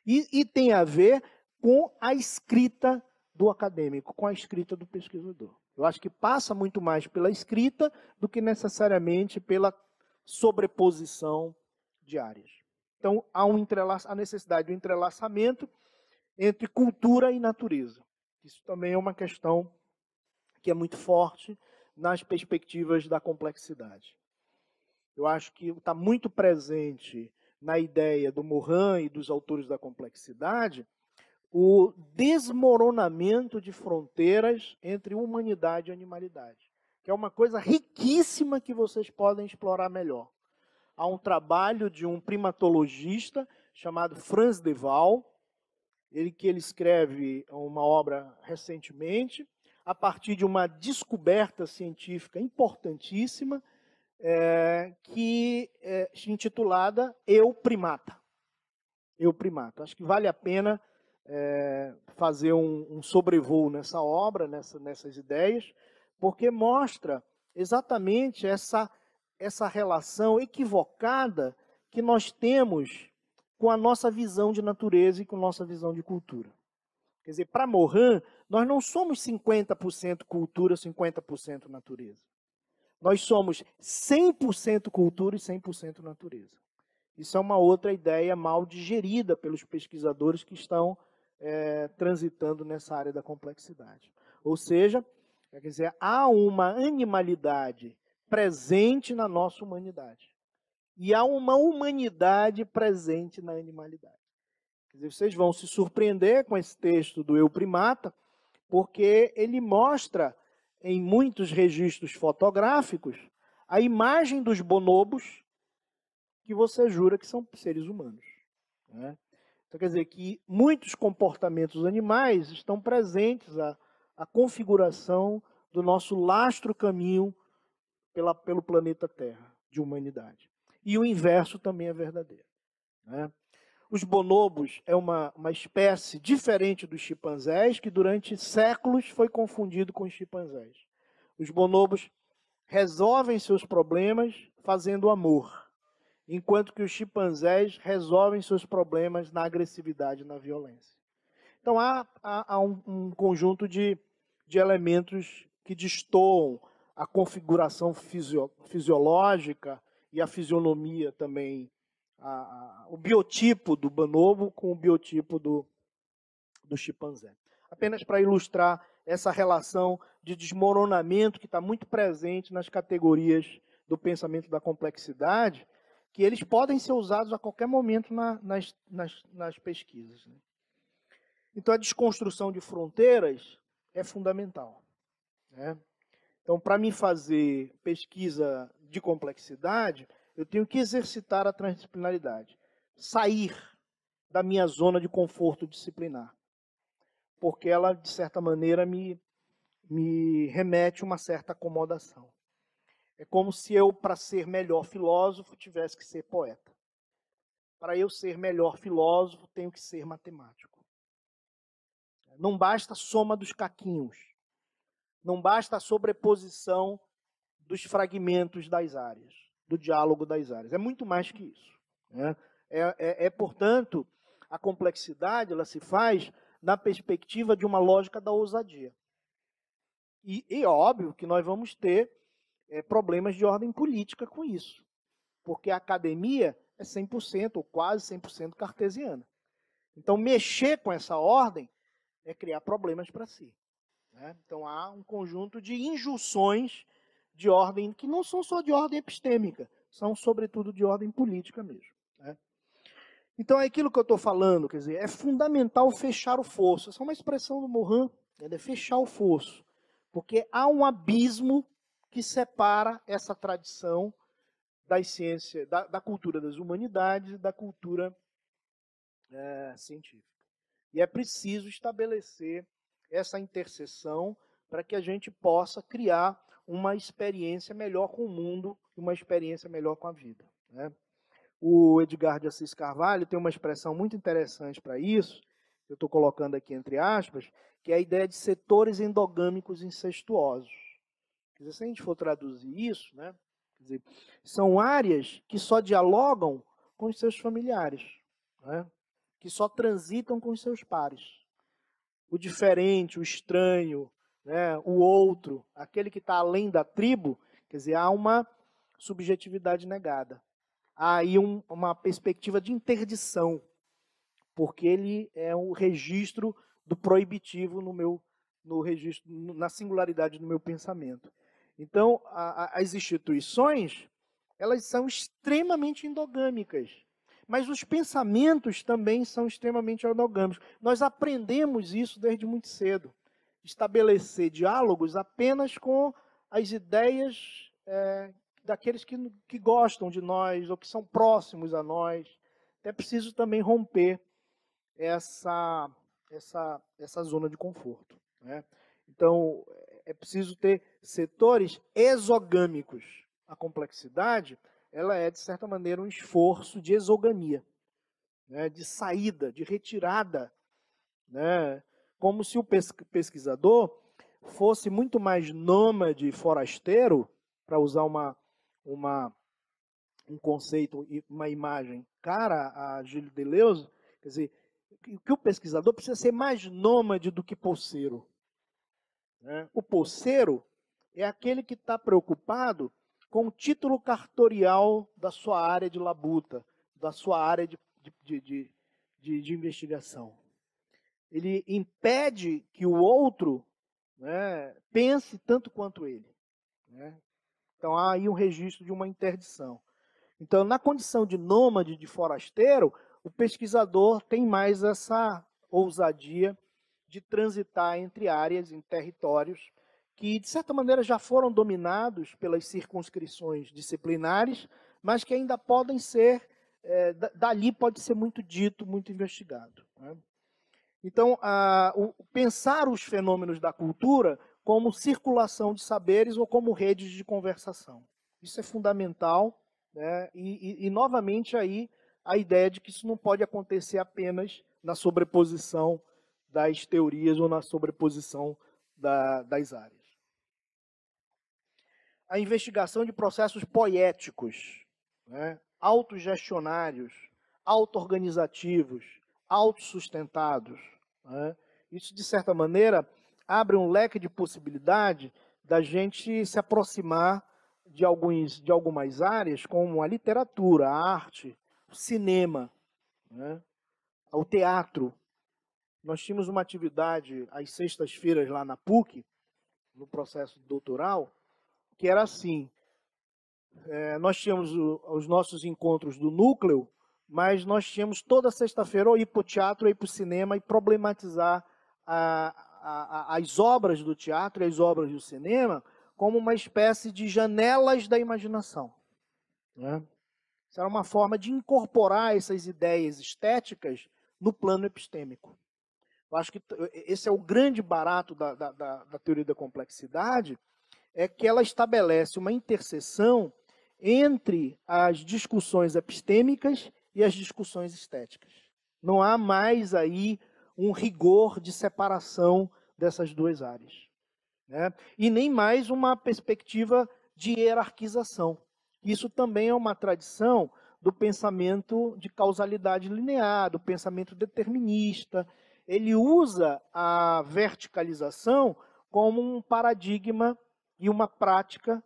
e tem a ver com a escrita do acadêmico, com a escrita do pesquisador. Eu acho que passa muito mais pela escrita do que necessariamente pela sobreposição de áreas. Então, há a necessidade do entrelaçamento entre cultura e natureza. Isso também é uma questão que é muito forte nas perspectivas da complexidade. Eu acho que está muito presente na ideia do Morin e dos autores da complexidade o desmoronamento de fronteiras entre humanidade e animalidade, que é uma coisa riquíssima que vocês podem explorar melhor. Há um trabalho de um primatologista chamado Frans de Waal, que ele escreve uma obra recentemente, a partir de uma descoberta científica importantíssima, intitulada Eu, Primata. Eu, Primata. Acho que vale a pena fazer um sobrevoo nessa obra, nessas ideias, porque mostra exatamente essa relação equivocada que nós temos com a nossa visão de natureza e com a nossa visão de cultura. Quer dizer, para Morin, nós não somos 50% cultura, 50% natureza. Nós somos 100% cultura e 100% natureza. Isso é uma outra ideia mal digerida pelos pesquisadores que estão transitando nessa área da complexidade. Ou seja, quer dizer, há uma animalidade presente na nossa humanidade. E há uma humanidade presente na animalidade. Quer dizer, vocês vão se surpreender com esse texto do Eu Primata, porque ele mostra, em muitos registros fotográficos, a imagem dos bonobos que você jura que são seres humanos. Né? Então, quer dizer que muitos comportamentos animais estão presentes à configuração do nosso lastro caminho pelo planeta Terra, de humanidade. E o inverso também é verdadeiro. Né? Os bonobos é uma espécie diferente dos chimpanzés, que durante séculos foi confundido com os chimpanzés. Os bonobos resolvem seus problemas fazendo amor, enquanto que os chimpanzés resolvem seus problemas na agressividade e na violência. Então há um conjunto de elementos que destoam a configuração fisiológica e a fisionomia também, o biotipo do bonobo com o biotipo do chimpanzé. Apenas para ilustrar essa relação de desmoronamento que está muito presente nas categorias do pensamento da complexidade, que eles podem ser usados a qualquer momento nas pesquisas. Né? Então, a desconstrução de fronteiras é fundamental. Né? Então, para mim fazer pesquisa de complexidade, eu tenho que exercitar a transdisciplinaridade. Sair da minha zona de conforto disciplinar. Porque ela, de certa maneira, me remete a uma certa acomodação. É como se eu, para ser melhor filósofo, tivesse que ser poeta. Para eu ser melhor filósofo, tenho que ser matemático. Não basta a soma dos caquinhos. Não basta a sobreposição dos fragmentos das áreas, do diálogo das áreas. É muito mais que isso. Né? Portanto, a complexidade ela se faz na perspectiva de uma lógica da ousadia. E óbvio que nós vamos ter problemas de ordem política com isso. Porque a academia é 100% ou quase 100% cartesiana. Então, mexer com essa ordem é criar problemas para si. Né? Então, há um conjunto de injunções de ordem, que não são só de ordem epistêmica, são, sobretudo, de ordem política mesmo. Né? Então, é aquilo que eu estou falando, quer dizer, é fundamental fechar o fosso. Essa é uma expressão do Morin, é fechar o fosso. Porque há um abismo que separa essa tradição das ciências, da cultura das humanidades e da cultura científica. E é preciso estabelecer essa interseção para que a gente possa criar uma experiência melhor com o mundo e uma experiência melhor com a vida. Né? O Edgar de Assis Carvalho tem uma expressão muito interessante para isso, que eu estou colocando aqui entre aspas, que é a ideia de setores endogâmicos incestuosos. Quer dizer, se a gente for traduzir isso, né, quer dizer, são áreas que só dialogam com os seus familiares, né, que só transitam com os seus pares. O diferente, o estranho, né, o outro, aquele que está além da tribo, quer dizer, há uma subjetividade negada. Há aí uma perspectiva de interdição, porque ele é um registro do proibitivo no registro, na singularidade do meu pensamento. Então, as instituições, elas são extremamente endogâmicas, mas os pensamentos também são extremamente endogâmicos. Nós aprendemos isso desde muito cedo. Estabelecer diálogos apenas com as ideias daqueles que gostam de nós ou que são próximos a nós. É preciso também romper essa zona de conforto. Né? Então, é preciso ter setores exogâmicos. A complexidade, ela é, de certa maneira, um esforço de exogamia, né? De saída, de retirada, né? Como se o pesquisador fosse muito mais nômade, forasteiro, para usar uma um conceito e uma imagem cara a Gilles Deleuze, quer dizer, que o pesquisador precisa ser mais nômade do que pulseiro. Né? O pulseiro é aquele que está preocupado com o título cartorial da sua área de labuta, da sua área de investigação. Ele impede que o outro, né, pense tanto quanto ele. Né? Então há aí um registro de uma interdição. Então, na condição de nômade, de forasteiro, o pesquisador tem mais essa ousadia de transitar entre áreas, em territórios, que, de certa maneira, já foram dominados pelas circunscrições disciplinares, mas que ainda podem ser, dali pode ser muito dito, muito investigado. Né? Então, pensar os fenômenos da cultura como circulação de saberes ou como redes de conversação. Isso é fundamental, né? E novamente, aí, a ideia de que isso não pode acontecer apenas na sobreposição das teorias ou na sobreposição das áreas. A investigação de processos poéticos, né? Autogestionários, auto-organizativos, autossustentados. Né? Isso, de certa maneira, abre um leque de possibilidade da gente se aproximar de algumas áreas, como a literatura, a arte, o cinema, né? O teatro. Nós tínhamos uma atividade às sextas-feiras lá na PUC, no processo doutoral, que era assim, nós tínhamos os nossos encontros do núcleo, mas nós tínhamos toda sexta-feira ou ir para o teatro, ou ir para o cinema e problematizar as obras do teatro e as obras do cinema como uma espécie de janelas da imaginação. Né? Isso era uma forma de incorporar essas ideias estéticas no plano epistêmico. Eu acho que esse é o grande barato da teoria da complexidade, é que ela estabelece uma interseção entre as discussões epistêmicas e as discussões estéticas. Não há mais aí um rigor de separação dessas duas áreas. Né? E nem mais uma perspectiva de hierarquização. Isso também é uma tradição do pensamento de causalidade linear, do pensamento determinista. Ele usa a verticalização como um paradigma e uma prática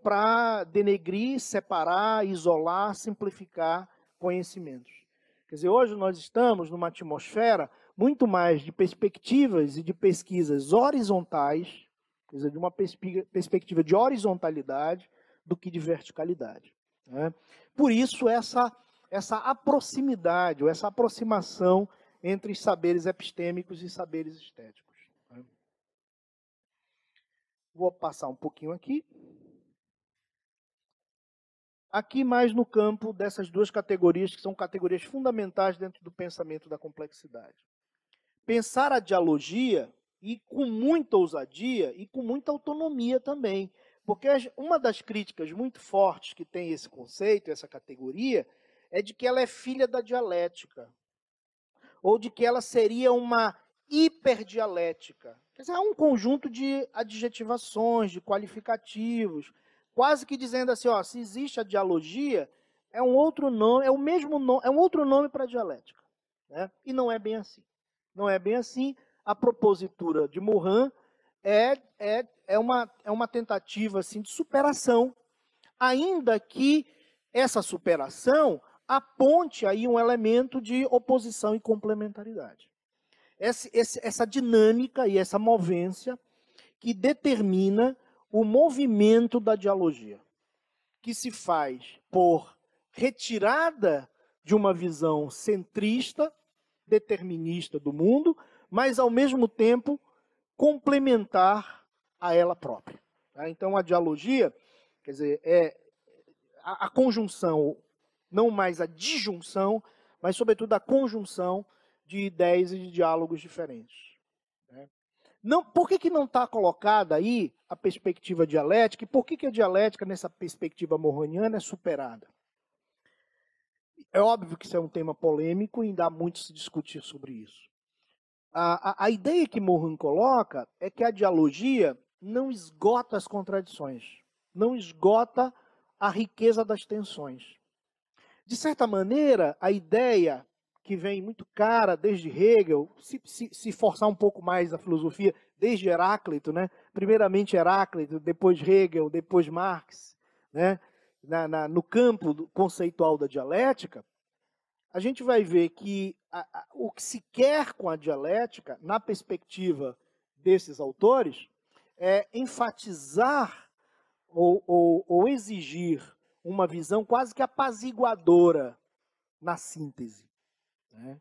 para denegrir, separar, isolar, simplificar conhecimentos. Quer dizer, hoje nós estamos numa atmosfera muito mais de perspectivas e de pesquisas horizontais, quer dizer, de uma perspectiva de horizontalidade do que de verticalidade. Né? Por isso, essa proximidade, ou essa aproximação entre saberes epistêmicos e saberes estéticos. Né? Vou passar um pouquinho aqui. Aqui mais no campo dessas duas categorias, que são categorias fundamentais dentro do pensamento da complexidade. Pensar a dialogia, e com muita ousadia, e com muita autonomia também. Porque uma das críticas muito fortes que tem esse conceito, essa categoria, é de que ela é filha da dialética. Ou de que ela seria uma hiperdialética. Quer dizer, é um conjunto de adjetivações, de qualificativos, quase que dizendo assim, ó, se existe a dialogia, é um outro nome, é o mesmo nome, é um outro nome para a dialética. Né? E não é bem assim. Não é bem assim. A propositura de Morin é uma tentativa assim, de superação, ainda que essa superação aponte aí um elemento de oposição e complementaridade. Essa dinâmica e essa movência que determina o movimento da dialogia, que se faz por retirada de uma visão centrista, determinista do mundo, mas, ao mesmo tempo, complementar a ela própria. Então, a dialogia, quer dizer, é a conjunção, não mais a disjunção, mas, sobretudo, a conjunção de ideias e de diálogos diferentes. Não, por que não está colocada aí a perspectiva dialética? E por que a dialética, nessa perspectiva morroniana, é superada? É óbvio que isso é um tema polêmico e ainda há muito a se discutir sobre isso. A ideia que Morin coloca é que a dialogia não esgota as contradições, não esgota a riqueza das tensões. De certa maneira, a ideia que vem muito cara desde Hegel, se forçar um pouco mais a filosofia, desde Heráclito, né? Primeiramente Heráclito, depois Hegel, depois Marx, né? No campo conceitual da dialética, a gente vai ver que o que se quer com a dialética, na perspectiva desses autores, é enfatizar ou exigir uma visão quase que apaziguadora na síntese. Né?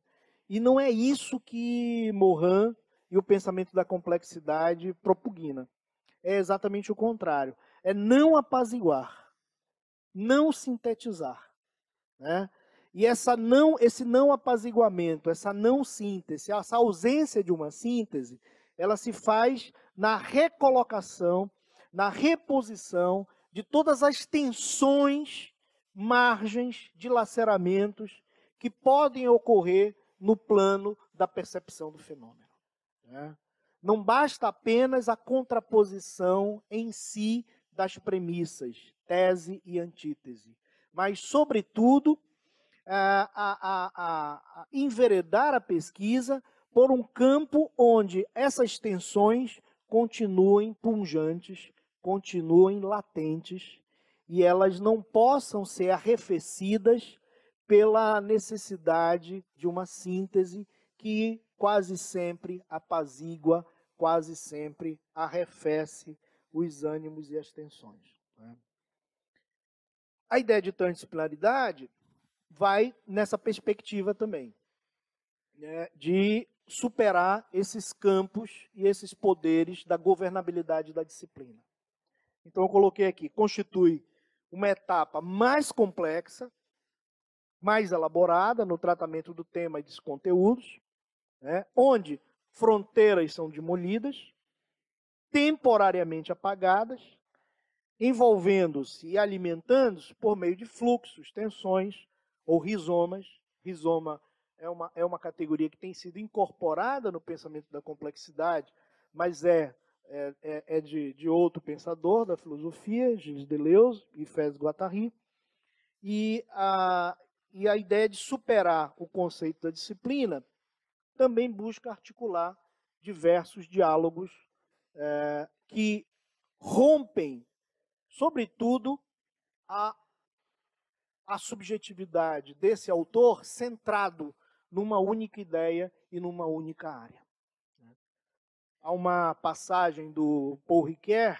E não é isso que Morin e o pensamento da complexidade propugna. É exatamente o contrário. É não apaziguar, não sintetizar. Né? E esse não apaziguamento, essa não síntese, essa ausência de uma síntese, ela se faz na recolocação, na reposição de todas as tensões, margens, dilaceramentos que podem ocorrer no plano da percepção do fenômeno. Né? Não basta apenas a contraposição em si das premissas, tese e antítese, mas, sobretudo, enveredar a pesquisa por um campo onde essas tensões continuem punjantes, continuem latentes, e elas não possam ser arrefecidas pela necessidade de uma síntese que quase sempre apazigua, quase sempre arrefece os ânimos e as tensões. Né? A ideia de transdisciplinaridade vai nessa perspectiva também, né, de superar esses campos e esses poderes da governabilidade da disciplina. Então eu coloquei aqui, constitui uma etapa mais complexa, mais elaborada no tratamento do tema e dos conteúdos, né, onde fronteiras são demolidas, temporariamente apagadas, envolvendo-se e alimentando-se por meio de fluxos, tensões ou rizomas. Rizoma é uma categoria que tem sido incorporada no pensamento da complexidade, mas é de outro pensador da filosofia, Gilles Deleuze e Fès-Guattari, e a ideia de superar o conceito da disciplina também busca articular diversos diálogos que rompem, sobretudo, a subjetividade desse autor centrado numa única ideia e numa única área. Há uma passagem do Paul Ricoeur,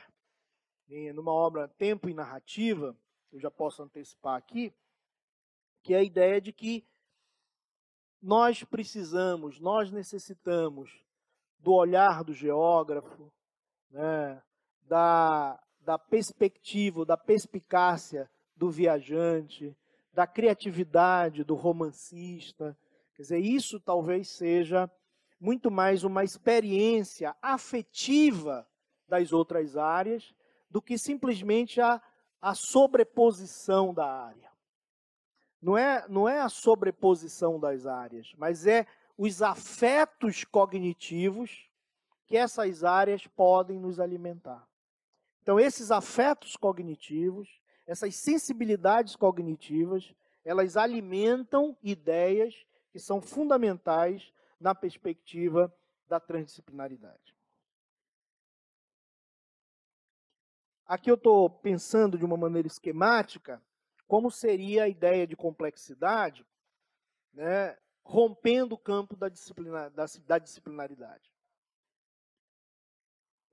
numa obra Tempo e Narrativa, eu já posso antecipar aqui, que é a ideia de que nós necessitamos do olhar do geógrafo, né, da perspectiva, da perspicácia do viajante, da criatividade do romancista. Quer dizer, isso talvez seja muito mais uma experiência afetiva das outras áreas do que simplesmente a sobreposição da área. Não é a sobreposição das áreas, mas é os afetos cognitivos que essas áreas podem nos alimentar. Então, esses afetos cognitivos, essas sensibilidades cognitivas, elas alimentam ideias que são fundamentais na perspectiva da transdisciplinaridade. Aqui eu estou pensando de uma maneira esquemática como seria a ideia de complexidade, né, rompendo o campo da disciplinaridade.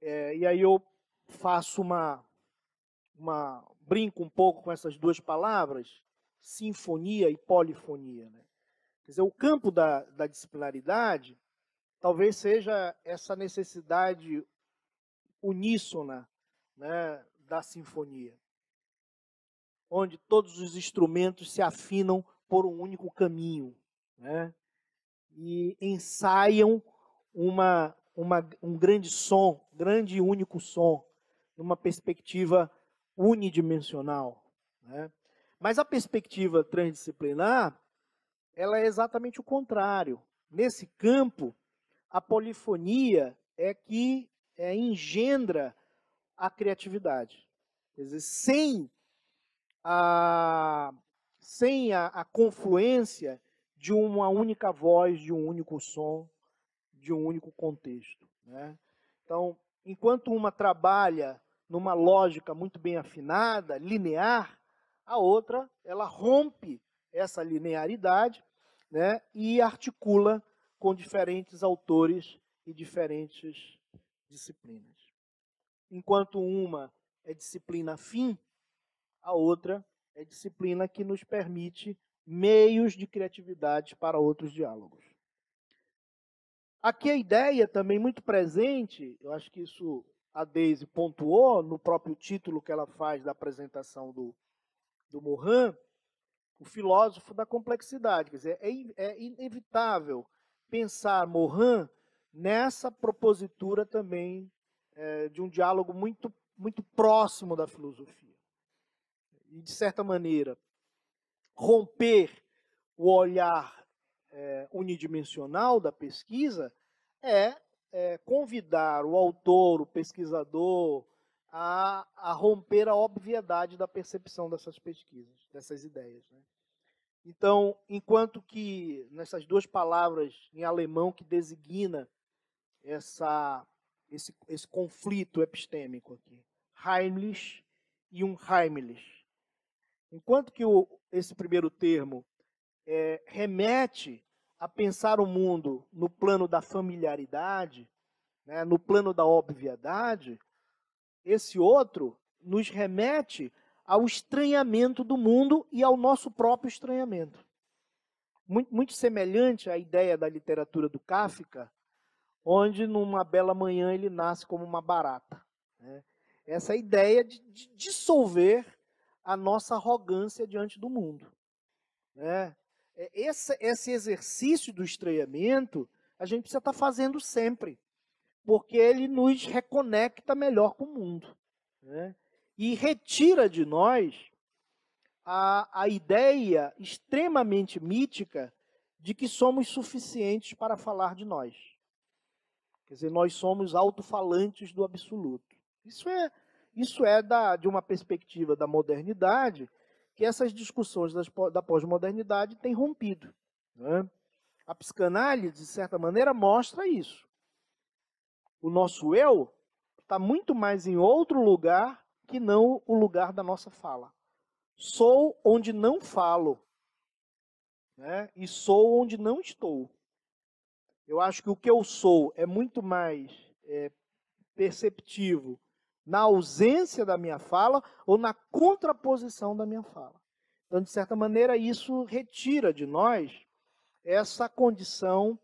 E aí eu faço brinco um pouco com essas duas palavras, sinfonia e polifonia. Né? Quer dizer, o campo da disciplinaridade talvez seja essa necessidade uníssona, né, da sinfonia, onde todos os instrumentos se afinam por um único caminho, né, e ensaiam um grande som, grande e único som, numa perspectiva unidimensional. Né? Mas a perspectiva transdisciplinar, ela é exatamente o contrário. Nesse campo, a polifonia é que engendra a criatividade. Quer dizer, sem sem a confluência de uma única voz, de um único som, de um único contexto, né? Então, enquanto uma trabalha numa lógica muito bem afinada, linear, a outra, ela rompe essa linearidade, né, e articula com diferentes autores e diferentes disciplinas. Enquanto uma é disciplina afim, a outra é disciplina que nos permite meios de criatividade para outros diálogos. Aqui a ideia também muito presente, eu acho que isso a Daisy pontuou no próprio título que ela faz da apresentação do Morin, o filósofo da complexidade. Quer dizer, é inevitável pensar Morin nessa propositura também de um diálogo muito, muito próximo da filosofia. E, de certa maneira, romper o olhar unidimensional da pesquisa é convidar o autor, o pesquisador, a romper a obviedade da percepção dessas pesquisas, dessas ideias, né? Então, enquanto que nessas duas palavras em alemão que designa esse conflito epistêmico aqui, heimlich e unheimlich, enquanto que esse primeiro termo remete a pensar o mundo no plano da familiaridade, né, no plano da obviedade, esse outro nos remete ao estranhamento do mundo e ao nosso próprio estranhamento. Muito semelhante à ideia da literatura do Kafka, onde numa bela manhã ele nasce como uma barata, né? Essa ideia de dissolver a nossa arrogância diante do mundo, né? Esse exercício do estranhamento a gente precisa estar fazendo sempre, porque ele nos reconecta melhor com o mundo, né? E retira de nós a ideia extremamente mítica de que somos suficientes para falar de nós. Quer dizer, nós somos alto-falantes do absoluto. Isso é de uma perspectiva da modernidade que essas discussões da pós-modernidade têm rompido, né? A psicanálise, de certa maneira, mostra isso. O nosso eu está muito mais em outro lugar que não o lugar da nossa fala. Sou onde não falo, né? E sou onde não estou. Eu acho que o que eu sou é muito mais perceptivo na ausência da minha fala ou na contraposição da minha fala. Então, de certa maneira, isso retira de nós essa condição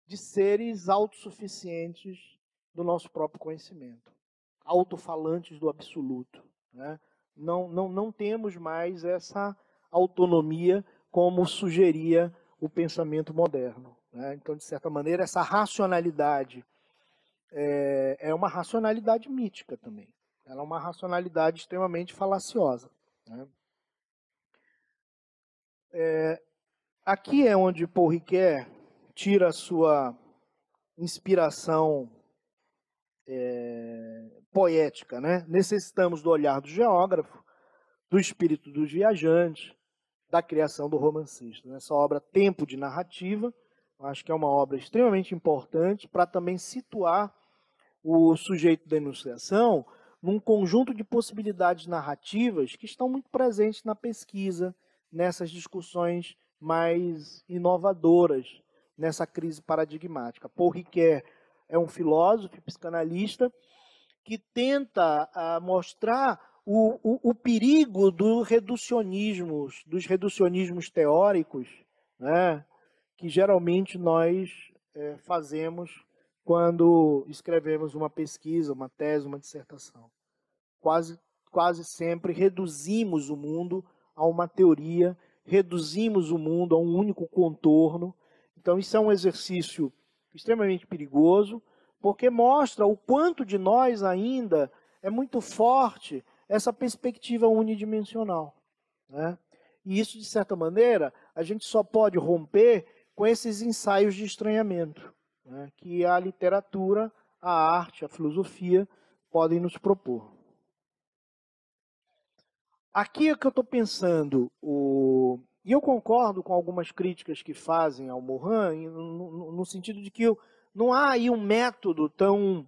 de seres autossuficientes do nosso próprio conhecimento, autofalantes do absoluto, né? Não temos mais essa autonomia como sugeria o pensamento moderno, né? Então, de certa maneira, essa racionalidade é uma racionalidade mítica também. Ela é uma racionalidade extremamente falaciosa, né? Aqui é onde Paul Ricoeur tira a sua inspiração poética, né? Necessitamos do olhar do geógrafo, do espírito dos viajantes, da criação do romancista. Nessa obra Tempo de Narrativa, eu acho que é uma obra extremamente importante para também situar o sujeito da enunciação num conjunto de possibilidades narrativas que estão muito presentes na pesquisa, nessas discussões mais inovadoras, nessa crise paradigmática. Paul Ricoeur é um filósofo, psicanalista, que tenta mostrar o perigo dos reducionismos teóricos, né, que geralmente nós fazemos quando escrevemos uma pesquisa, uma tese, uma dissertação. Quase sempre reduzimos o mundo a uma teoria, reduzimos o mundo a um único contorno. Então, isso é um exercício extremamente perigoso, porque mostra o quanto de nós ainda é muito forte essa perspectiva unidimensional, né? E isso, de certa maneira, a gente só pode romper com esses ensaios de estranhamento, né, que a literatura, a arte, a filosofia podem nos propor. Aqui é que eu estou pensando, e eu concordo com algumas críticas que fazem ao Morin, no sentido de que não há aí um método tão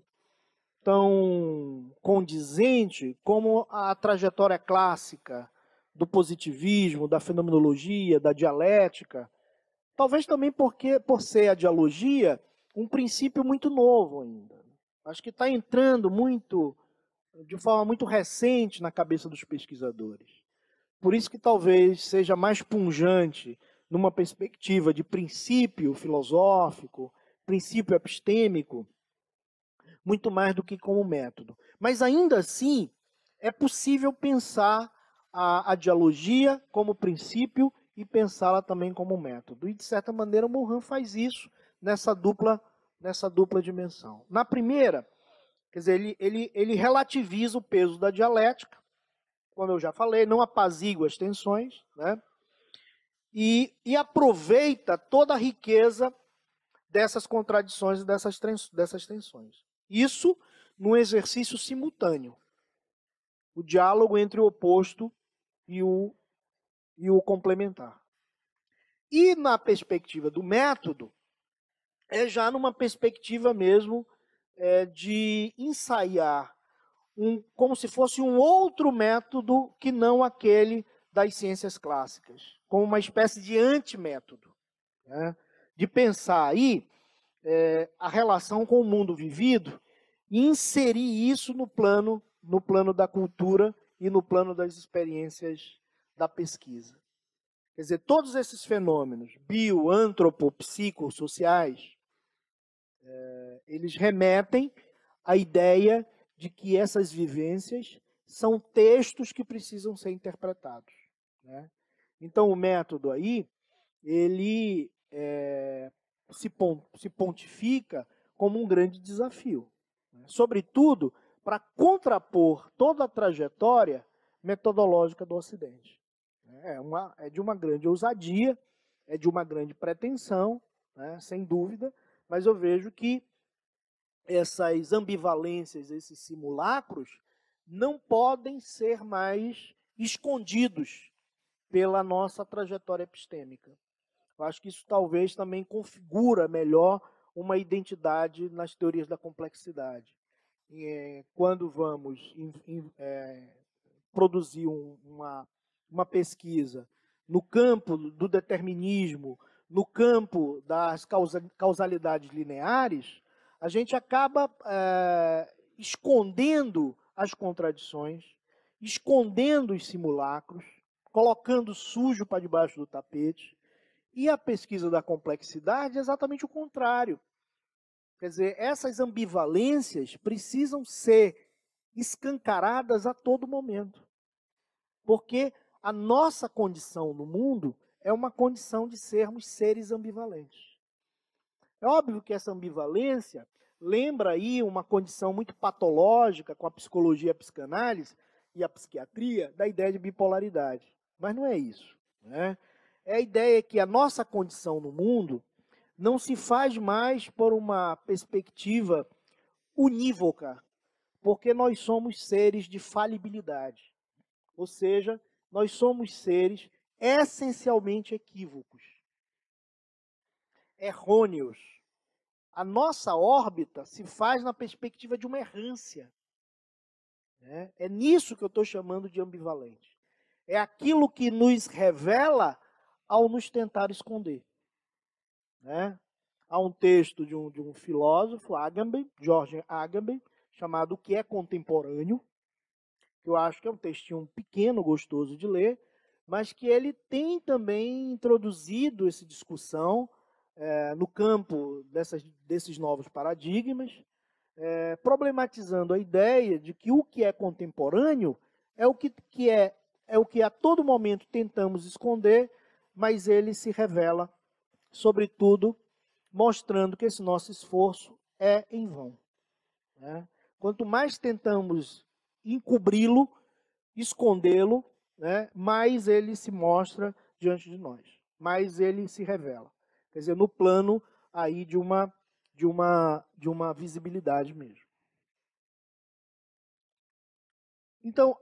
condizente como a trajetória clássica do positivismo, da fenomenologia, da dialética. Talvez também porque, por ser a dialogia, um princípio muito novo ainda. Acho que está entrando de forma muito recente na cabeça dos pesquisadores. Por isso que talvez seja mais pungente numa perspectiva de princípio filosófico, princípio epistêmico, muito mais do que como método. Mas ainda assim, é possível pensar a dialogia como princípio e pensá-la também como método. E, de certa maneira, o Morin faz isso nessa dupla dimensão. Na primeira, quer dizer, ele relativiza o peso da dialética, como eu já falei, não apazigua as tensões, né? E aproveita toda a riqueza dessas contradições e dessas tensões. Isso num exercício simultâneo. O diálogo entre o oposto e o complementar. E na perspectiva do método, é já numa perspectiva mesmo de ensaiar como se fosse um outro método que não aquele das ciências clássicas, como uma espécie de antimétodo, né? De pensar aí a relação com o mundo vivido e inserir isso no plano da cultura e no plano das experiências da pesquisa. Quer dizer, todos esses fenômenos bio, antropo, psicossociais, eles remetem à ideia de que essas vivências são textos que precisam ser interpretados, né? Então, o método aí, ele se pontifica como um grande desafio, né? Sobretudo para contrapor toda a trajetória metodológica do Ocidente. É de uma grande ousadia, é de uma grande pretensão, né, sem dúvida, mas eu vejo que essas ambivalências, esses simulacros, não podem ser mais escondidos pela nossa trajetória epistêmica. Eu acho que isso talvez também configura melhor uma identidade nas teorias da complexidade. Quando vamos produzir uma pesquisa no campo do determinismo, no campo das causalidades lineares, a gente acaba escondendo as contradições, escondendo os simulacros, colocando sujo para debaixo do tapete. E a pesquisa da complexidade é exatamente o contrário. Quer dizer, essas ambivalências precisam ser escancaradas a todo momento. Porque a nossa condição no mundo é uma condição de sermos seres ambivalentes. É óbvio que essa ambivalência lembra aí uma condição muito patológica com a psicologia, a psicanálise e a psiquiatria da ideia de bipolaridade. Mas não é isso, né? É a ideia que a nossa condição no mundo não se faz mais por uma perspectiva unívoca, porque nós somos seres de falibilidade. Ou seja, nós somos seres essencialmente equívocos, errôneos. A nossa órbita se faz na perspectiva de uma errância, né? É nisso que eu estou chamando de ambivalente. É aquilo que nos revela ao nos tentar esconder, né? Há um texto de um filósofo, Agamben, George Agamben, chamado O que é Contemporâneo, que eu acho que é um textinho pequeno, gostoso de ler, mas que ele tem também introduzido essa discussão no campo desses novos paradigmas, problematizando a ideia de que o que é contemporâneo é o que a todo momento tentamos esconder, mas ele se revela, sobretudo, mostrando que esse nosso esforço é em vão, né? Quanto mais tentamos encobri-lo, escondê-lo, né, mais ele se mostra diante de nós, mais ele se revela. Quer dizer, no plano aí de uma visibilidade mesmo. Então,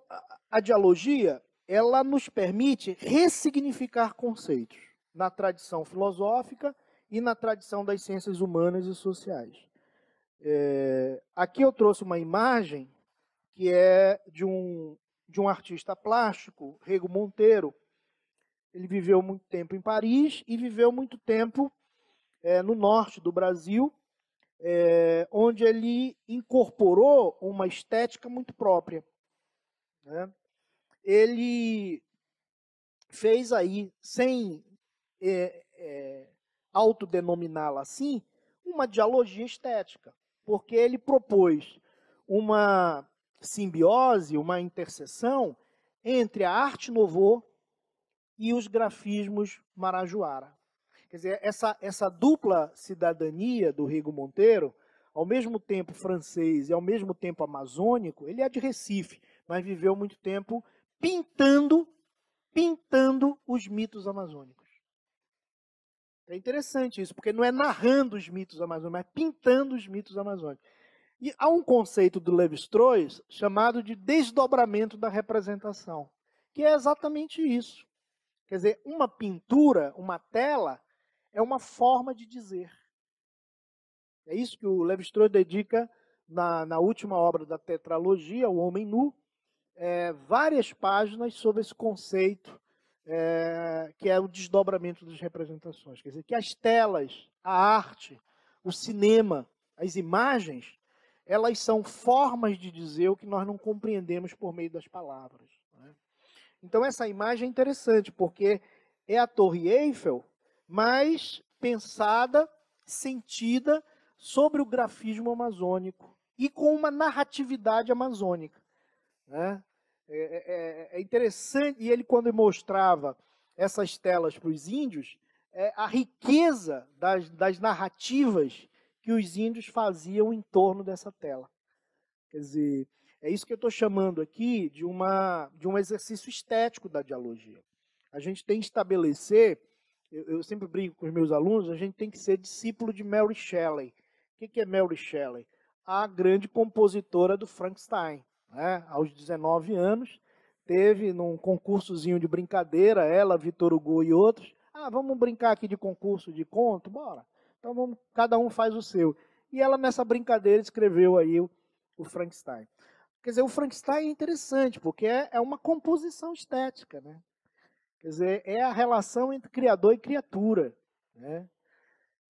a dialogia, ela nos permite ressignificar conceitos na tradição filosófica e na tradição das ciências humanas e sociais. Aqui eu trouxe uma imagem que é de um artista plástico, Rego Monteiro. Ele viveu muito tempo em Paris e viveu muito tempo no norte do Brasil, onde ele incorporou uma estética muito própria, né? Ele fez aí, sem autodenominá-la assim, uma dialogia estética, porque ele propôs uma simbiose, uma interseção entre a arte nouveau e os grafismos marajoara. Quer dizer, essa dupla cidadania do Rego Monteiro, ao mesmo tempo francês e ao mesmo tempo amazônico, ele é de Recife, mas viveu muito tempo pintando os mitos amazônicos. É interessante isso, porque não é narrando os mitos amazônicos, mas pintando os mitos amazônicos. E há um conceito do Lévi-Strauss chamado de desdobramento da representação, que é exatamente isso. Quer dizer, uma pintura, uma tela, é uma forma de dizer. É isso que o Lévi-Strauss dedica na última obra da tetralogia, O Homem Nu, várias páginas sobre esse conceito, que é o desdobramento das representações. Quer dizer, que as telas, a arte, o cinema, as imagens, elas são formas de dizer o que nós não compreendemos por meio das palavras, né? Então essa imagem é interessante, porque é a Torre Eiffel, mas pensada, sentida sobre o grafismo amazônico e com uma narratividade amazônica, né? É interessante, e ele quando mostrava essas telas para os índios, a riqueza das narrativas que os índios faziam em torno dessa tela. Quer dizer, é isso que eu estou chamando aqui de um exercício estético da dialogia. A gente tem que estabelecer, eu sempre brinco com os meus alunos, a gente tem que ser discípulo de Mary Shelley. O que é Mary Shelley? A grande compositora do Frankenstein, né? Aos 19 anos, teve num concursozinho de brincadeira, ela, Victor Hugo e outros, vamos brincar aqui de concurso de conto? Bora. Então cada um faz o seu. E ela nessa brincadeira escreveu aí o Frankenstein. Quer dizer, o Frankenstein é interessante, porque é uma composição estética, né? Quer dizer, é a relação entre criador e criatura, né?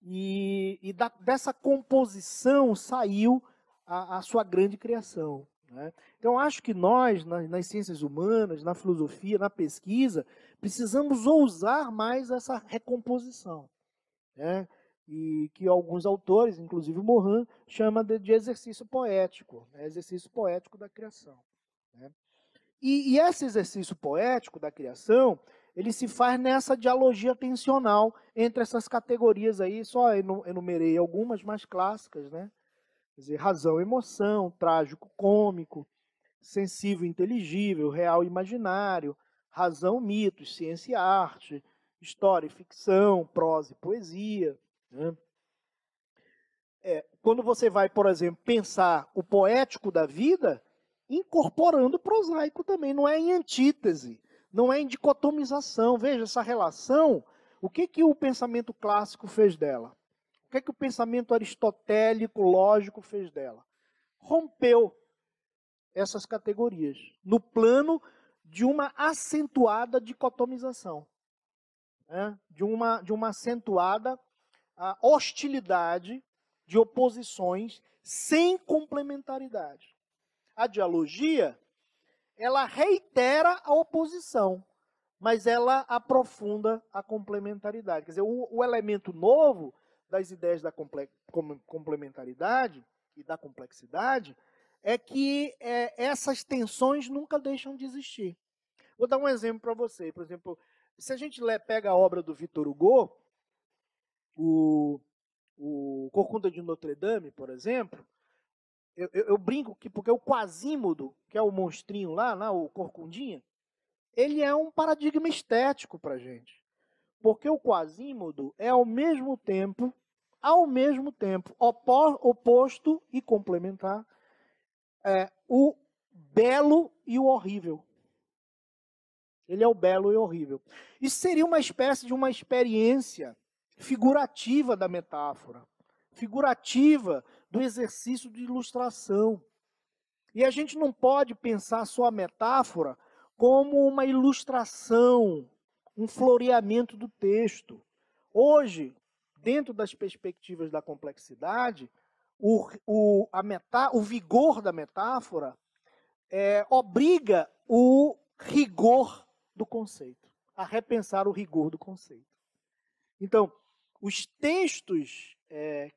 E dessa composição saiu a sua grande criação, né? Então, acho que nós, nas ciências humanas, na filosofia, na pesquisa, precisamos ousar mais essa recomposição, né? E que alguns autores, inclusive o Morin, chama de exercício poético, né? Exercício poético da criação, né? E esse exercício poético da criação, ele se faz nessa dialogia tensional entre essas categorias aí, só enumerei algumas mais clássicas, né? Quer dizer, razão, emoção, trágico, cômico, sensível, inteligível, real, imaginário, razão, mitos, ciência e arte, história e ficção, prosa e poesia, né? Quando você vai, por exemplo, pensar o poético da vida, incorporando o prosaico também, não é em antítese, não é em dicotomização. Veja essa relação, o que o pensamento clássico fez dela? O que o pensamento aristotélico, lógico, fez dela? Rompeu essas categorias no plano de uma acentuada dicotomização, né? de uma acentuada hostilidade, de oposições sem complementaridade. A dialogia, ela reitera a oposição, mas ela aprofunda a complementaridade. Quer dizer, o elemento novo das ideias da complementaridade e da complexidade é que essas tensões nunca deixam de existir. Vou dar um exemplo para você. Por exemplo, se a gente pega a obra do Victor Hugo, o Corcunda de Notre Dame, por exemplo, eu brinco que porque o Quasímodo, que é o monstrinho lá, o Corcundinha, ele é um paradigma estético para a gente. Porque o Quasímodo é ao mesmo tempo, oposto e complementar, o belo e o horrível. Ele é o belo e horrível. Isso seria uma espécie de uma experiência figurativa da metáfora, figurativa do exercício de ilustração. E a gente não pode pensar só a metáfora como uma ilustração, um floreamento do texto. Hoje, dentro das perspectivas da complexidade, o vigor da metáfora obriga o rigor do conceito, a repensar o rigor do conceito. Então, os textos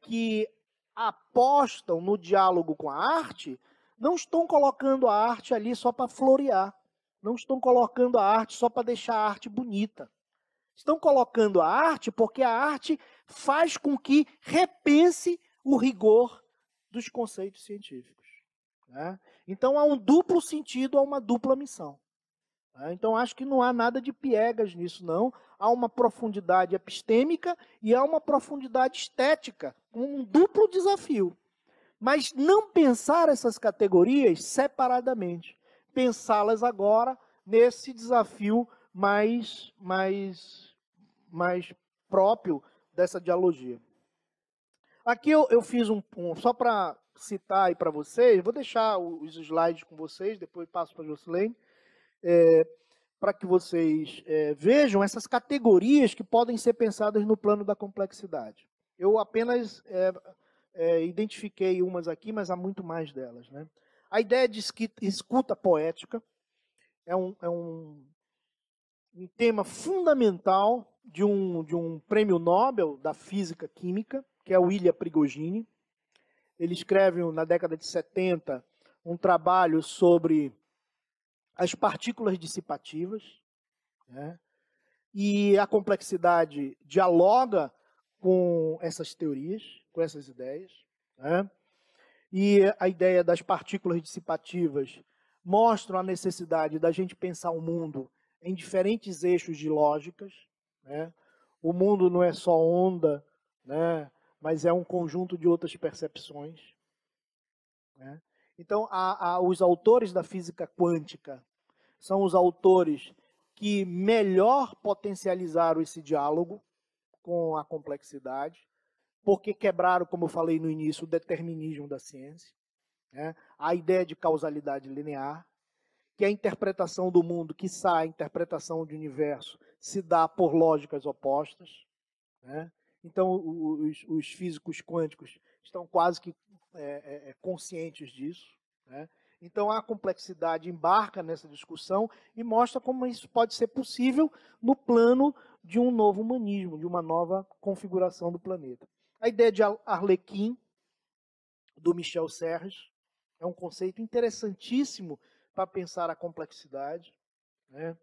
que apostam no diálogo com a arte não estão colocando a arte ali só para florear, não estão colocando a arte só para deixar a arte bonita. Estão colocando a arte porque a arte faz com que repense o rigor dos conceitos científicos. Né? Então, há um duplo sentido, há uma dupla missão. Então, acho que não há nada de piegas nisso, não. Há uma profundidade epistêmica e há uma profundidade estética, um duplo desafio. Mas não pensar essas categorias separadamente. Pensá-las agora nesse desafio mais próprio dessa dialogia. Aqui eu fiz só para citar aí para vocês, vou deixar os slides com vocês, depois passo para a Jocelyn, para que vocês vejam essas categorias que podem ser pensadas no plano da complexidade. Eu apenas identifiquei umas aqui, mas há muito mais delas. Né? A ideia de escuta poética é um tema fundamental de um prêmio Nobel da física química, que é o Ilya Prigogine. Ele escreve, na década de 70, um trabalho sobre as partículas dissipativas, né? E a complexidade dialoga com essas teorias, com essas ideias. Né? E a ideia das partículas dissipativas mostra a necessidade da gente pensar o mundo em diferentes eixos de lógicas. Né? O mundo não é só onda, né? Mas é um conjunto de outras percepções. Né? Então, os autores da física quântica são os autores que melhor potencializaram esse diálogo com a complexidade, porque quebraram, como eu falei no início, o determinismo da ciência, né? A ideia de causalidade linear, que a interpretação do mundo, quiçá a interpretação do universo, se dá por lógicas opostas. Né? Então, os físicos quânticos estão quase que conscientes disso. Né? Então, a complexidade embarca nessa discussão e mostra como isso pode ser possível no plano de um novo humanismo, de uma nova configuração do planeta. A ideia de Arlequim, do Michel Serres, é um conceito interessantíssimo para pensar a complexidade. Né?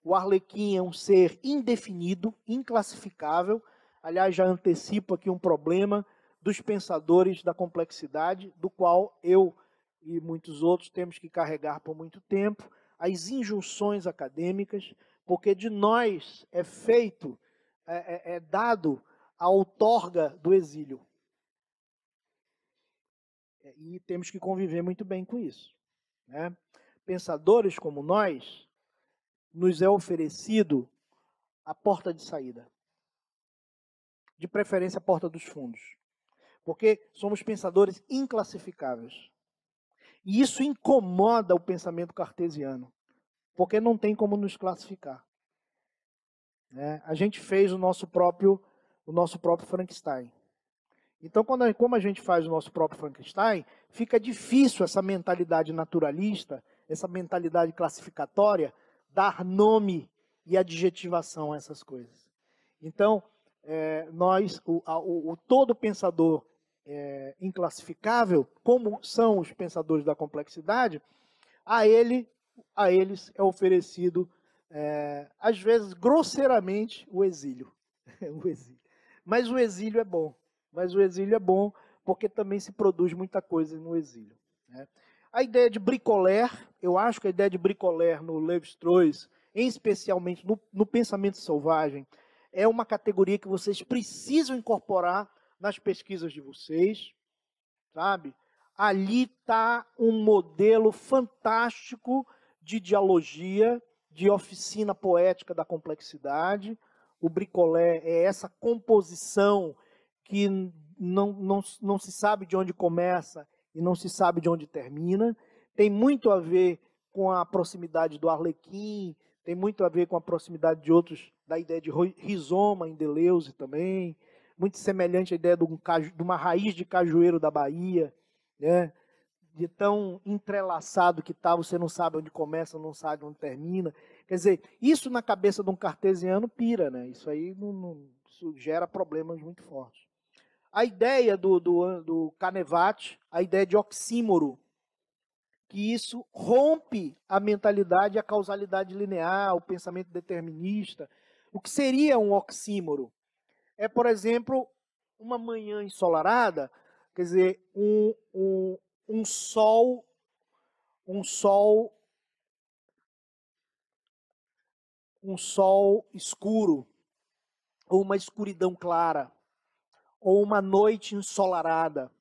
O Arlequim é um ser indefinido, inclassificável. Aliás, já antecipo aqui um problema dos pensadores da complexidade, do qual eu e muitos outros temos que carregar por muito tempo, as injunções acadêmicas, porque de nós é feito, dado a outorga do exílio. E temos que conviver muito bem com isso. Né? Pensadores como nós, nos é oferecido a porta de saída. De preferência, a porta dos fundos. Porque somos pensadores inclassificáveis. E isso incomoda o pensamento cartesiano. Porque não tem como nos classificar. Né? A gente fez o nosso próprio Frankenstein. Então, como a gente faz o nosso próprio Frankenstein, fica difícil essa mentalidade naturalista, essa mentalidade classificatória, dar nome e adjetivação a essas coisas. Então, todo pensador inclassificável, como são os pensadores da complexidade, a eles é oferecido, às vezes, grosseiramente, o exílio. Mas o exílio é bom. Mas o exílio é bom porque também se produz muita coisa no exílio. Né? A ideia de bricoleur, eu acho que a ideia de bricoleur no Lévi-Strauss, especialmente no pensamento selvagem, é uma categoria que vocês precisam incorporar nas pesquisas de vocês. Sabe? Ali está um modelo fantástico de dialogia, de oficina poética da complexidade. O bricolé é essa composição que não se sabe de onde começa e não se sabe de onde termina. Tem muito a ver com a proximidade do Arlequim, tem muito a ver com a proximidade de outros, da ideia de rizoma em Deleuze também, muito semelhante à ideia de uma raiz de cajueiro da Bahia, né? De tão entrelaçado que está, você não sabe onde começa, não sabe onde termina. Quer dizer, isso na cabeça de um cartesiano pira, né? Isso aí isso gera problemas muito fortes. A ideia do Canevati, a ideia de oxímoro, que isso rompe a mentalidade, a causalidade linear, o pensamento determinista. O que seria um oxímoro? É, por exemplo, uma manhã ensolarada, quer dizer, um sol escuro, ou uma escuridão clara, ou uma noite ensolarada,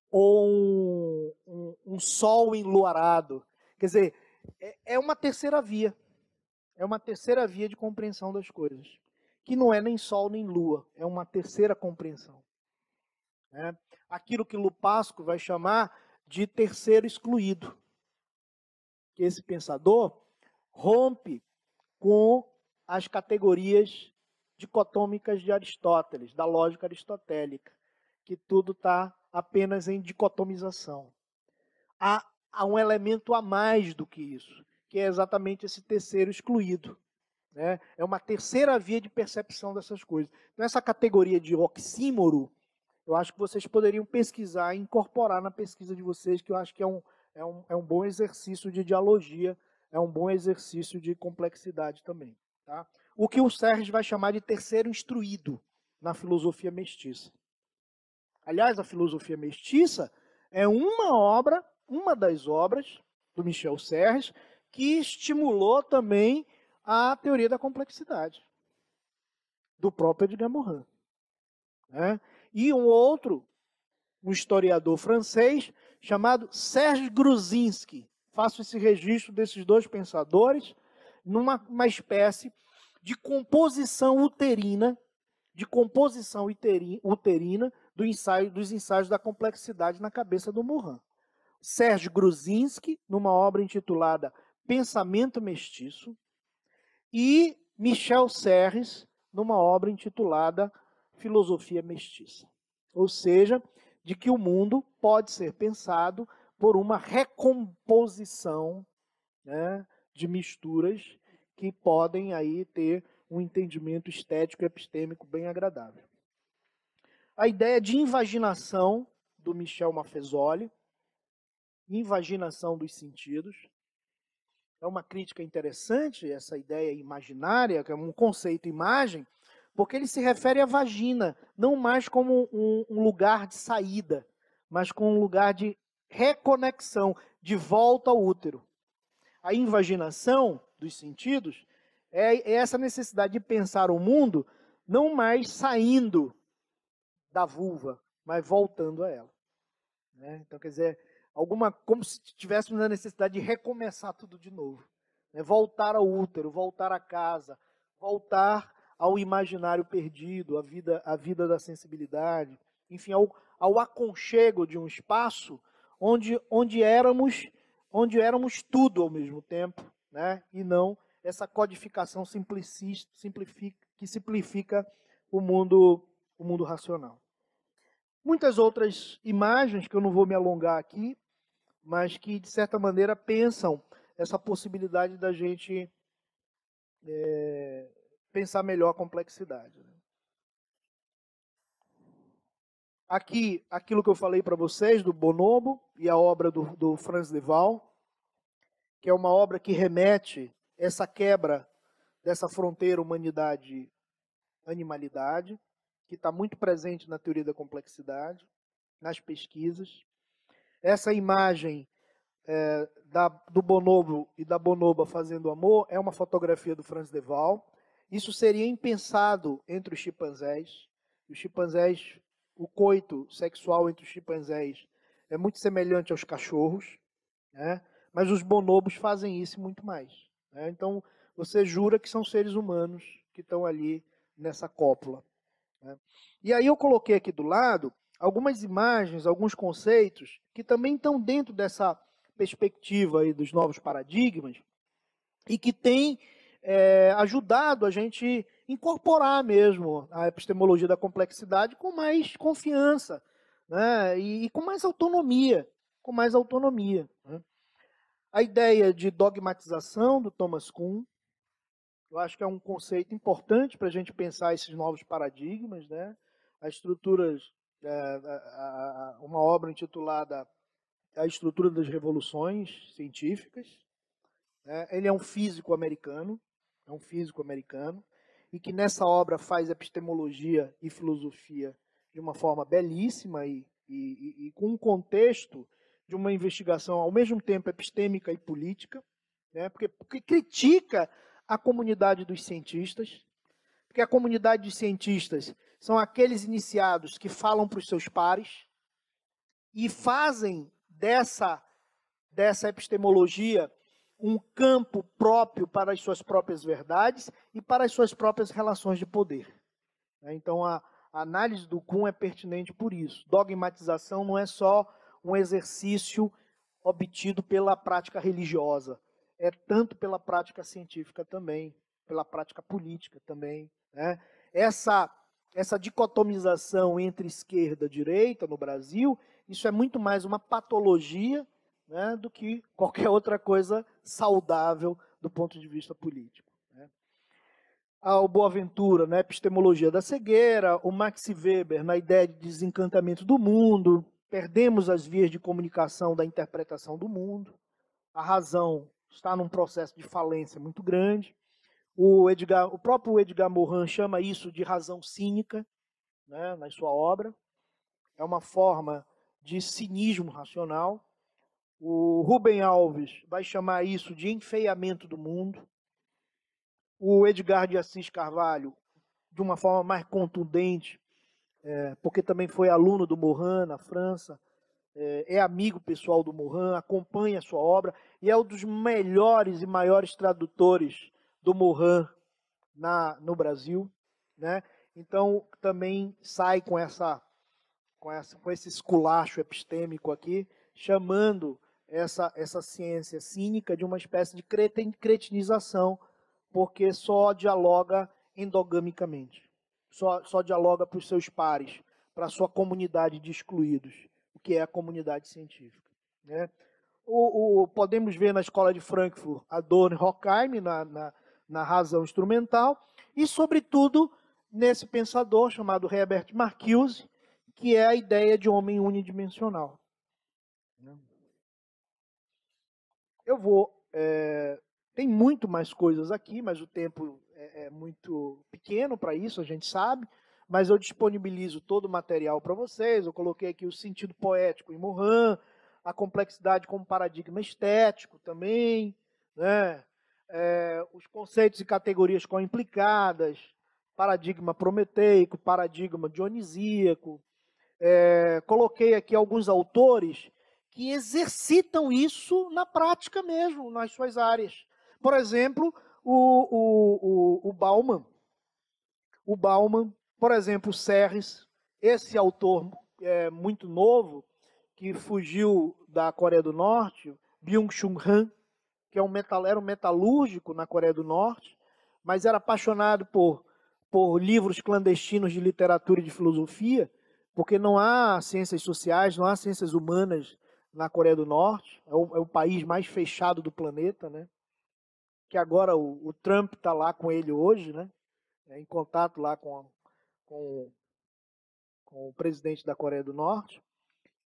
ou um sol enluarado. Quer dizer, é uma terceira via. É uma terceira via de compreensão das coisas. Que não é nem sol nem lua, é uma terceira compreensão. Né? Aquilo que Lupasco vai chamar de terceiro excluído. Que esse pensador rompe com as categorias dicotômicas de Aristóteles, da lógica aristotélica, que tudo está apenas em dicotomização. Há um elemento a mais do que isso, que é exatamente esse terceiro excluído. Né? É uma terceira via de percepção dessas coisas. Então, essa categoria de oxímoro, eu acho que vocês poderiam pesquisar e incorporar na pesquisa de vocês, que eu acho que é um bom exercício de dialogia, é um bom exercício de complexidade também. Tá? O que o Sérgio vai chamar de terceiro instruído na filosofia mestiça. Aliás, a filosofia mestiça é uma das obras do Michel Serres, que estimulou também a teoria da complexidade, do próprio Edgar Morin. Né? E um historiador francês, chamado Serge Gruzinski. Faço esse registro desses dois pensadores numa espécie de composição uterina, dos ensaios da complexidade na cabeça do Morin. Serge Gruzinski, numa obra intitulada Pensamento Mestiço, e Michel Serres, numa obra intitulada Filosofia Mestiça. Ou seja, de que o mundo pode ser pensado por uma recomposição, né, de misturas que podem aí ter um entendimento estético e epistêmico bem agradável. A ideia de invaginação do Michel Maffezoli, invaginação dos sentidos, é uma crítica interessante, essa ideia imaginária, que é um conceito imagem, porque ele se refere à vagina, não mais como um lugar de saída, mas como um lugar de reconexão, de volta ao útero. A invaginação dos sentidos é essa necessidade de pensar o mundo não mais saindo da vulva, mas voltando a ela. Né? Então, quer dizer, como se tivéssemos a necessidade de recomeçar tudo de novo. Né? Voltar ao útero, voltar à casa, voltar ao imaginário perdido, à vida da sensibilidade, enfim, ao aconchego de um espaço onde éramos tudo ao mesmo tempo, né? E não essa codificação que simplifica o mundo racional. Muitas outras imagens que eu não vou me alongar aqui, mas que, de certa maneira, pensam essa possibilidade da gente pensar melhor a complexidade. Né? Aqui, aquilo que eu falei para vocês, do Bonobo e a obra do Franz de Waal, que é uma obra que remete essa quebra dessa fronteira humanidade-animalidade, que está muito presente na teoria da complexidade, nas pesquisas. Essa imagem do Bonobo e da bonoba fazendo amor é uma fotografia do Franz de Waal. Isso seria impensado entre os chimpanzés. Os chimpanzés, o coito sexual entre os chimpanzés é muito semelhante aos cachorros, né? Mas os bonobos fazem isso muito mais. né? Então, você jura que são seres humanos que estão ali nessa cópula, né? E aí eu coloquei aqui do lado algumas imagens, alguns conceitos que também estão dentro dessa perspectiva aí dos novos paradigmas e que têm ajudado a gente incorporar mesmo a epistemologia da complexidade com mais confiança, né? E com mais autonomia, né? A ideia de dogmatização do Thomas Kuhn, eu acho que é um conceito importante para a gente pensar esses novos paradigmas, né? As estruturas, uma obra intitulada A Estrutura das Revoluções Científicas, né? Ele é um físico americano, e que nessa obra faz epistemologia e filosofia de uma forma belíssima e com um contexto de uma investigação ao mesmo tempo epistêmica e política, né? Porque critica a comunidade dos cientistas, porque a comunidade dos cientistas são aqueles iniciados que falam para os seus pares e fazem dessa epistemologia um campo próprio para as suas próprias verdades e para as suas próprias relações de poder. Então, a análise do Kuhn é pertinente por isso. Dogmatização não é só um exercício obtido pela prática religiosa, é tanto pela prática científica também, pela prática política também, né? Essa dicotomização entre esquerda e direita no Brasil, isso é muito mais uma patologia, né, do que qualquer outra coisa saudável do ponto de vista político, né? O Boaventura, na epistemologia da cegueira, o Max Weber, na ideia de desencantamento do mundo, perdemos as vias de comunicação da interpretação do mundo, a razão está num processo de falência muito grande. O próprio Edgar Morin chama isso de razão cínica, né, na sua obra. É uma forma de cinismo racional. O Rubem Alves vai chamar isso de enfeiamento do mundo. O Edgar de Assis Carvalho, de uma forma mais contundente, porque também foi aluno do Morin na França, é amigo pessoal do Morin, acompanha a sua obra e é um dos melhores e maiores tradutores do Morin no Brasil, né? Então também sai com esse esculacho epistêmico aqui, chamando essa ciência cínica de uma espécie de cretinização, porque só dialoga endogamicamente, só dialoga para os seus pares, para a sua comunidade de excluídos, o que é a comunidade científica, né? Podemos ver na escola de Frankfurt Adorno e Horkheim na razão instrumental, e, sobretudo, nesse pensador chamado Herbert Marcuse, que é a ideia de homem unidimensional. Tem muito mais coisas aqui, mas o tempo é muito pequeno para isso, a gente sabe, mas eu disponibilizo todo o material para vocês. Eu coloquei aqui o sentido poético em Morin, a complexidade como paradigma estético também, né? Os conceitos e categorias co-implicadas, paradigma prometeico, paradigma dionisíaco. Coloquei aqui alguns autores que exercitam isso na prática mesmo, nas suas áreas. Por exemplo, o Bauman. O Bauman, por exemplo, o Serres, esse autor muito novo, que fugiu da Coreia do Norte, Byung-Chul Han, que era um metalúrgico na Coreia do Norte, mas era apaixonado por livros clandestinos de literatura e de filosofia, porque não há ciências sociais, não há ciências humanas na Coreia do Norte. É o país mais fechado do planeta, né? Que agora o Trump está lá com ele hoje, né? Em contato lá com o presidente da Coreia do Norte.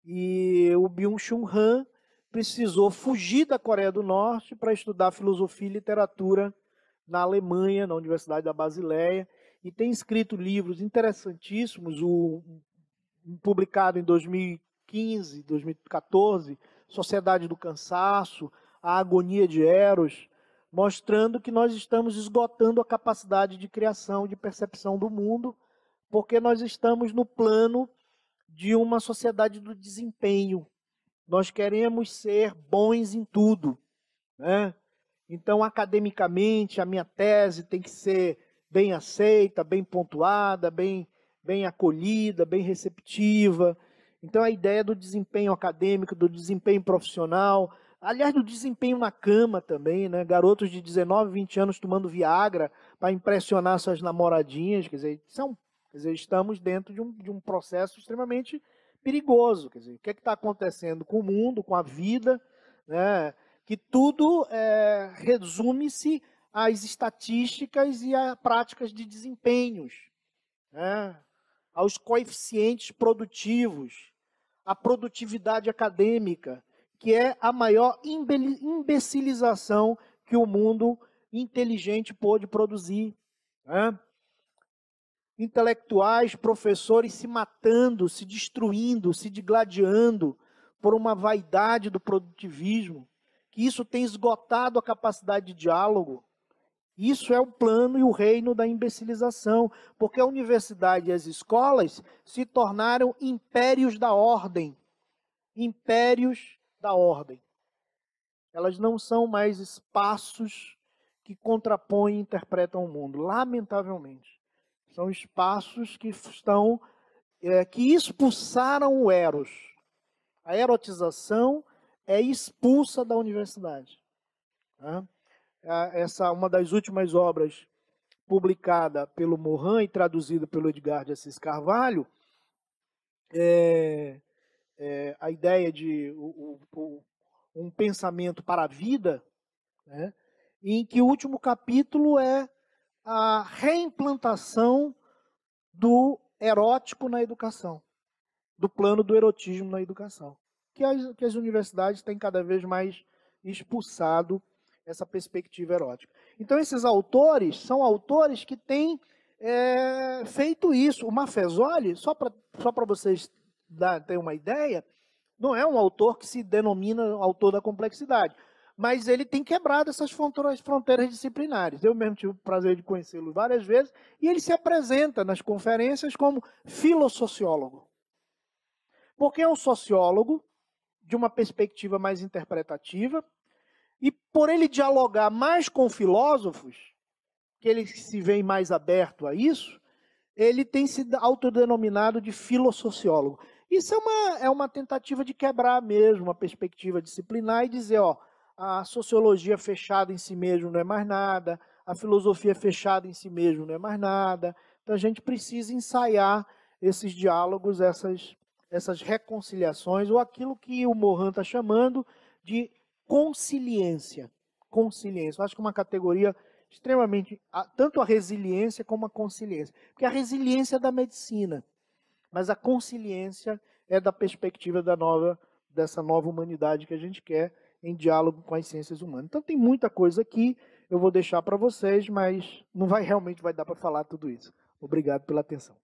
E o Byung-Chul Han precisou fugir da Coreia do Norte para estudar filosofia e literatura na Alemanha, na Universidade da Basileia, e tem escrito livros interessantíssimos, publicado em 2015, 2014, Sociedade do Cansaço, A Agonia de Eros, mostrando que nós estamos esgotando a capacidade de criação, de percepção do mundo, porque nós estamos no plano de uma sociedade do desempenho. Nós queremos ser bons em tudo, né? Então, academicamente, a minha tese tem que ser bem aceita, bem pontuada, bem acolhida, bem receptiva. Então, a ideia do desempenho acadêmico, do desempenho profissional, aliás, do desempenho na cama também, né? Garotos de 19, 20 anos tomando Viagra para impressionar suas namoradinhas, quer dizer, estamos dentro de um processo extremamente perigoso. Quer dizer, o que está acontecendo com o mundo, com a vida, né? Que tudo resume-se às estatísticas e a práticas de desempenhos, né? Aos coeficientes produtivos, à produtividade acadêmica, que é a maior imbecilização que o mundo inteligente pôde produzir, né? Intelectuais, professores se matando, se destruindo, se digladiando por uma vaidade do produtivismo, que isso tem esgotado a capacidade de diálogo. Isso é o plano e o reino da imbecilização, porque a universidade e as escolas se tornaram impérios da ordem. Impérios da ordem. Elas não são mais espaços que contrapõem e interpretam o mundo, lamentavelmente. São espaços que que expulsaram o eros. A erotização é expulsa da universidade. Tá? Essa uma das últimas obras publicada pelo Morin e traduzida pelo Edgar de Assis Carvalho, a ideia de um pensamento para a vida, né, em que o último capítulo é a reimplantação do erótico na educação, do plano do erotismo na educação, que as universidades têm cada vez mais expulsado essa perspectiva erótica. Então, esses autores são autores que têm feito isso. O Maffesoli, só para vocês terem uma ideia, não é um autor que se denomina autor da complexidade, mas ele tem quebrado essas fronteiras disciplinares. Eu mesmo tive o prazer de conhecê-lo várias vezes, e ele se apresenta nas conferências como filossociólogo. Porque é um sociólogo de uma perspectiva mais interpretativa, e por ele dialogar mais com filósofos, que ele se vê mais aberto a isso, ele tem se autodenominado de filossociólogo. Isso é uma tentativa de quebrar mesmo a perspectiva disciplinar e dizer, ó, a sociologia fechada em si mesmo não é mais nada, a filosofia fechada em si mesmo não é mais nada. Então a gente precisa ensaiar esses diálogos, essas reconciliações, ou aquilo que o Morin está chamando de consiliência. Consiliência. Eu acho que é uma categoria extremamente, tanto a resiliência como a consiliência. Porque a resiliência é da medicina, mas a consiliência é da perspectiva dessa nova humanidade que a gente quer em diálogo com as ciências humanas. Então tem muita coisa aqui, eu vou deixar para vocês, mas não realmente vai dar para falar tudo isso. Obrigado pela atenção.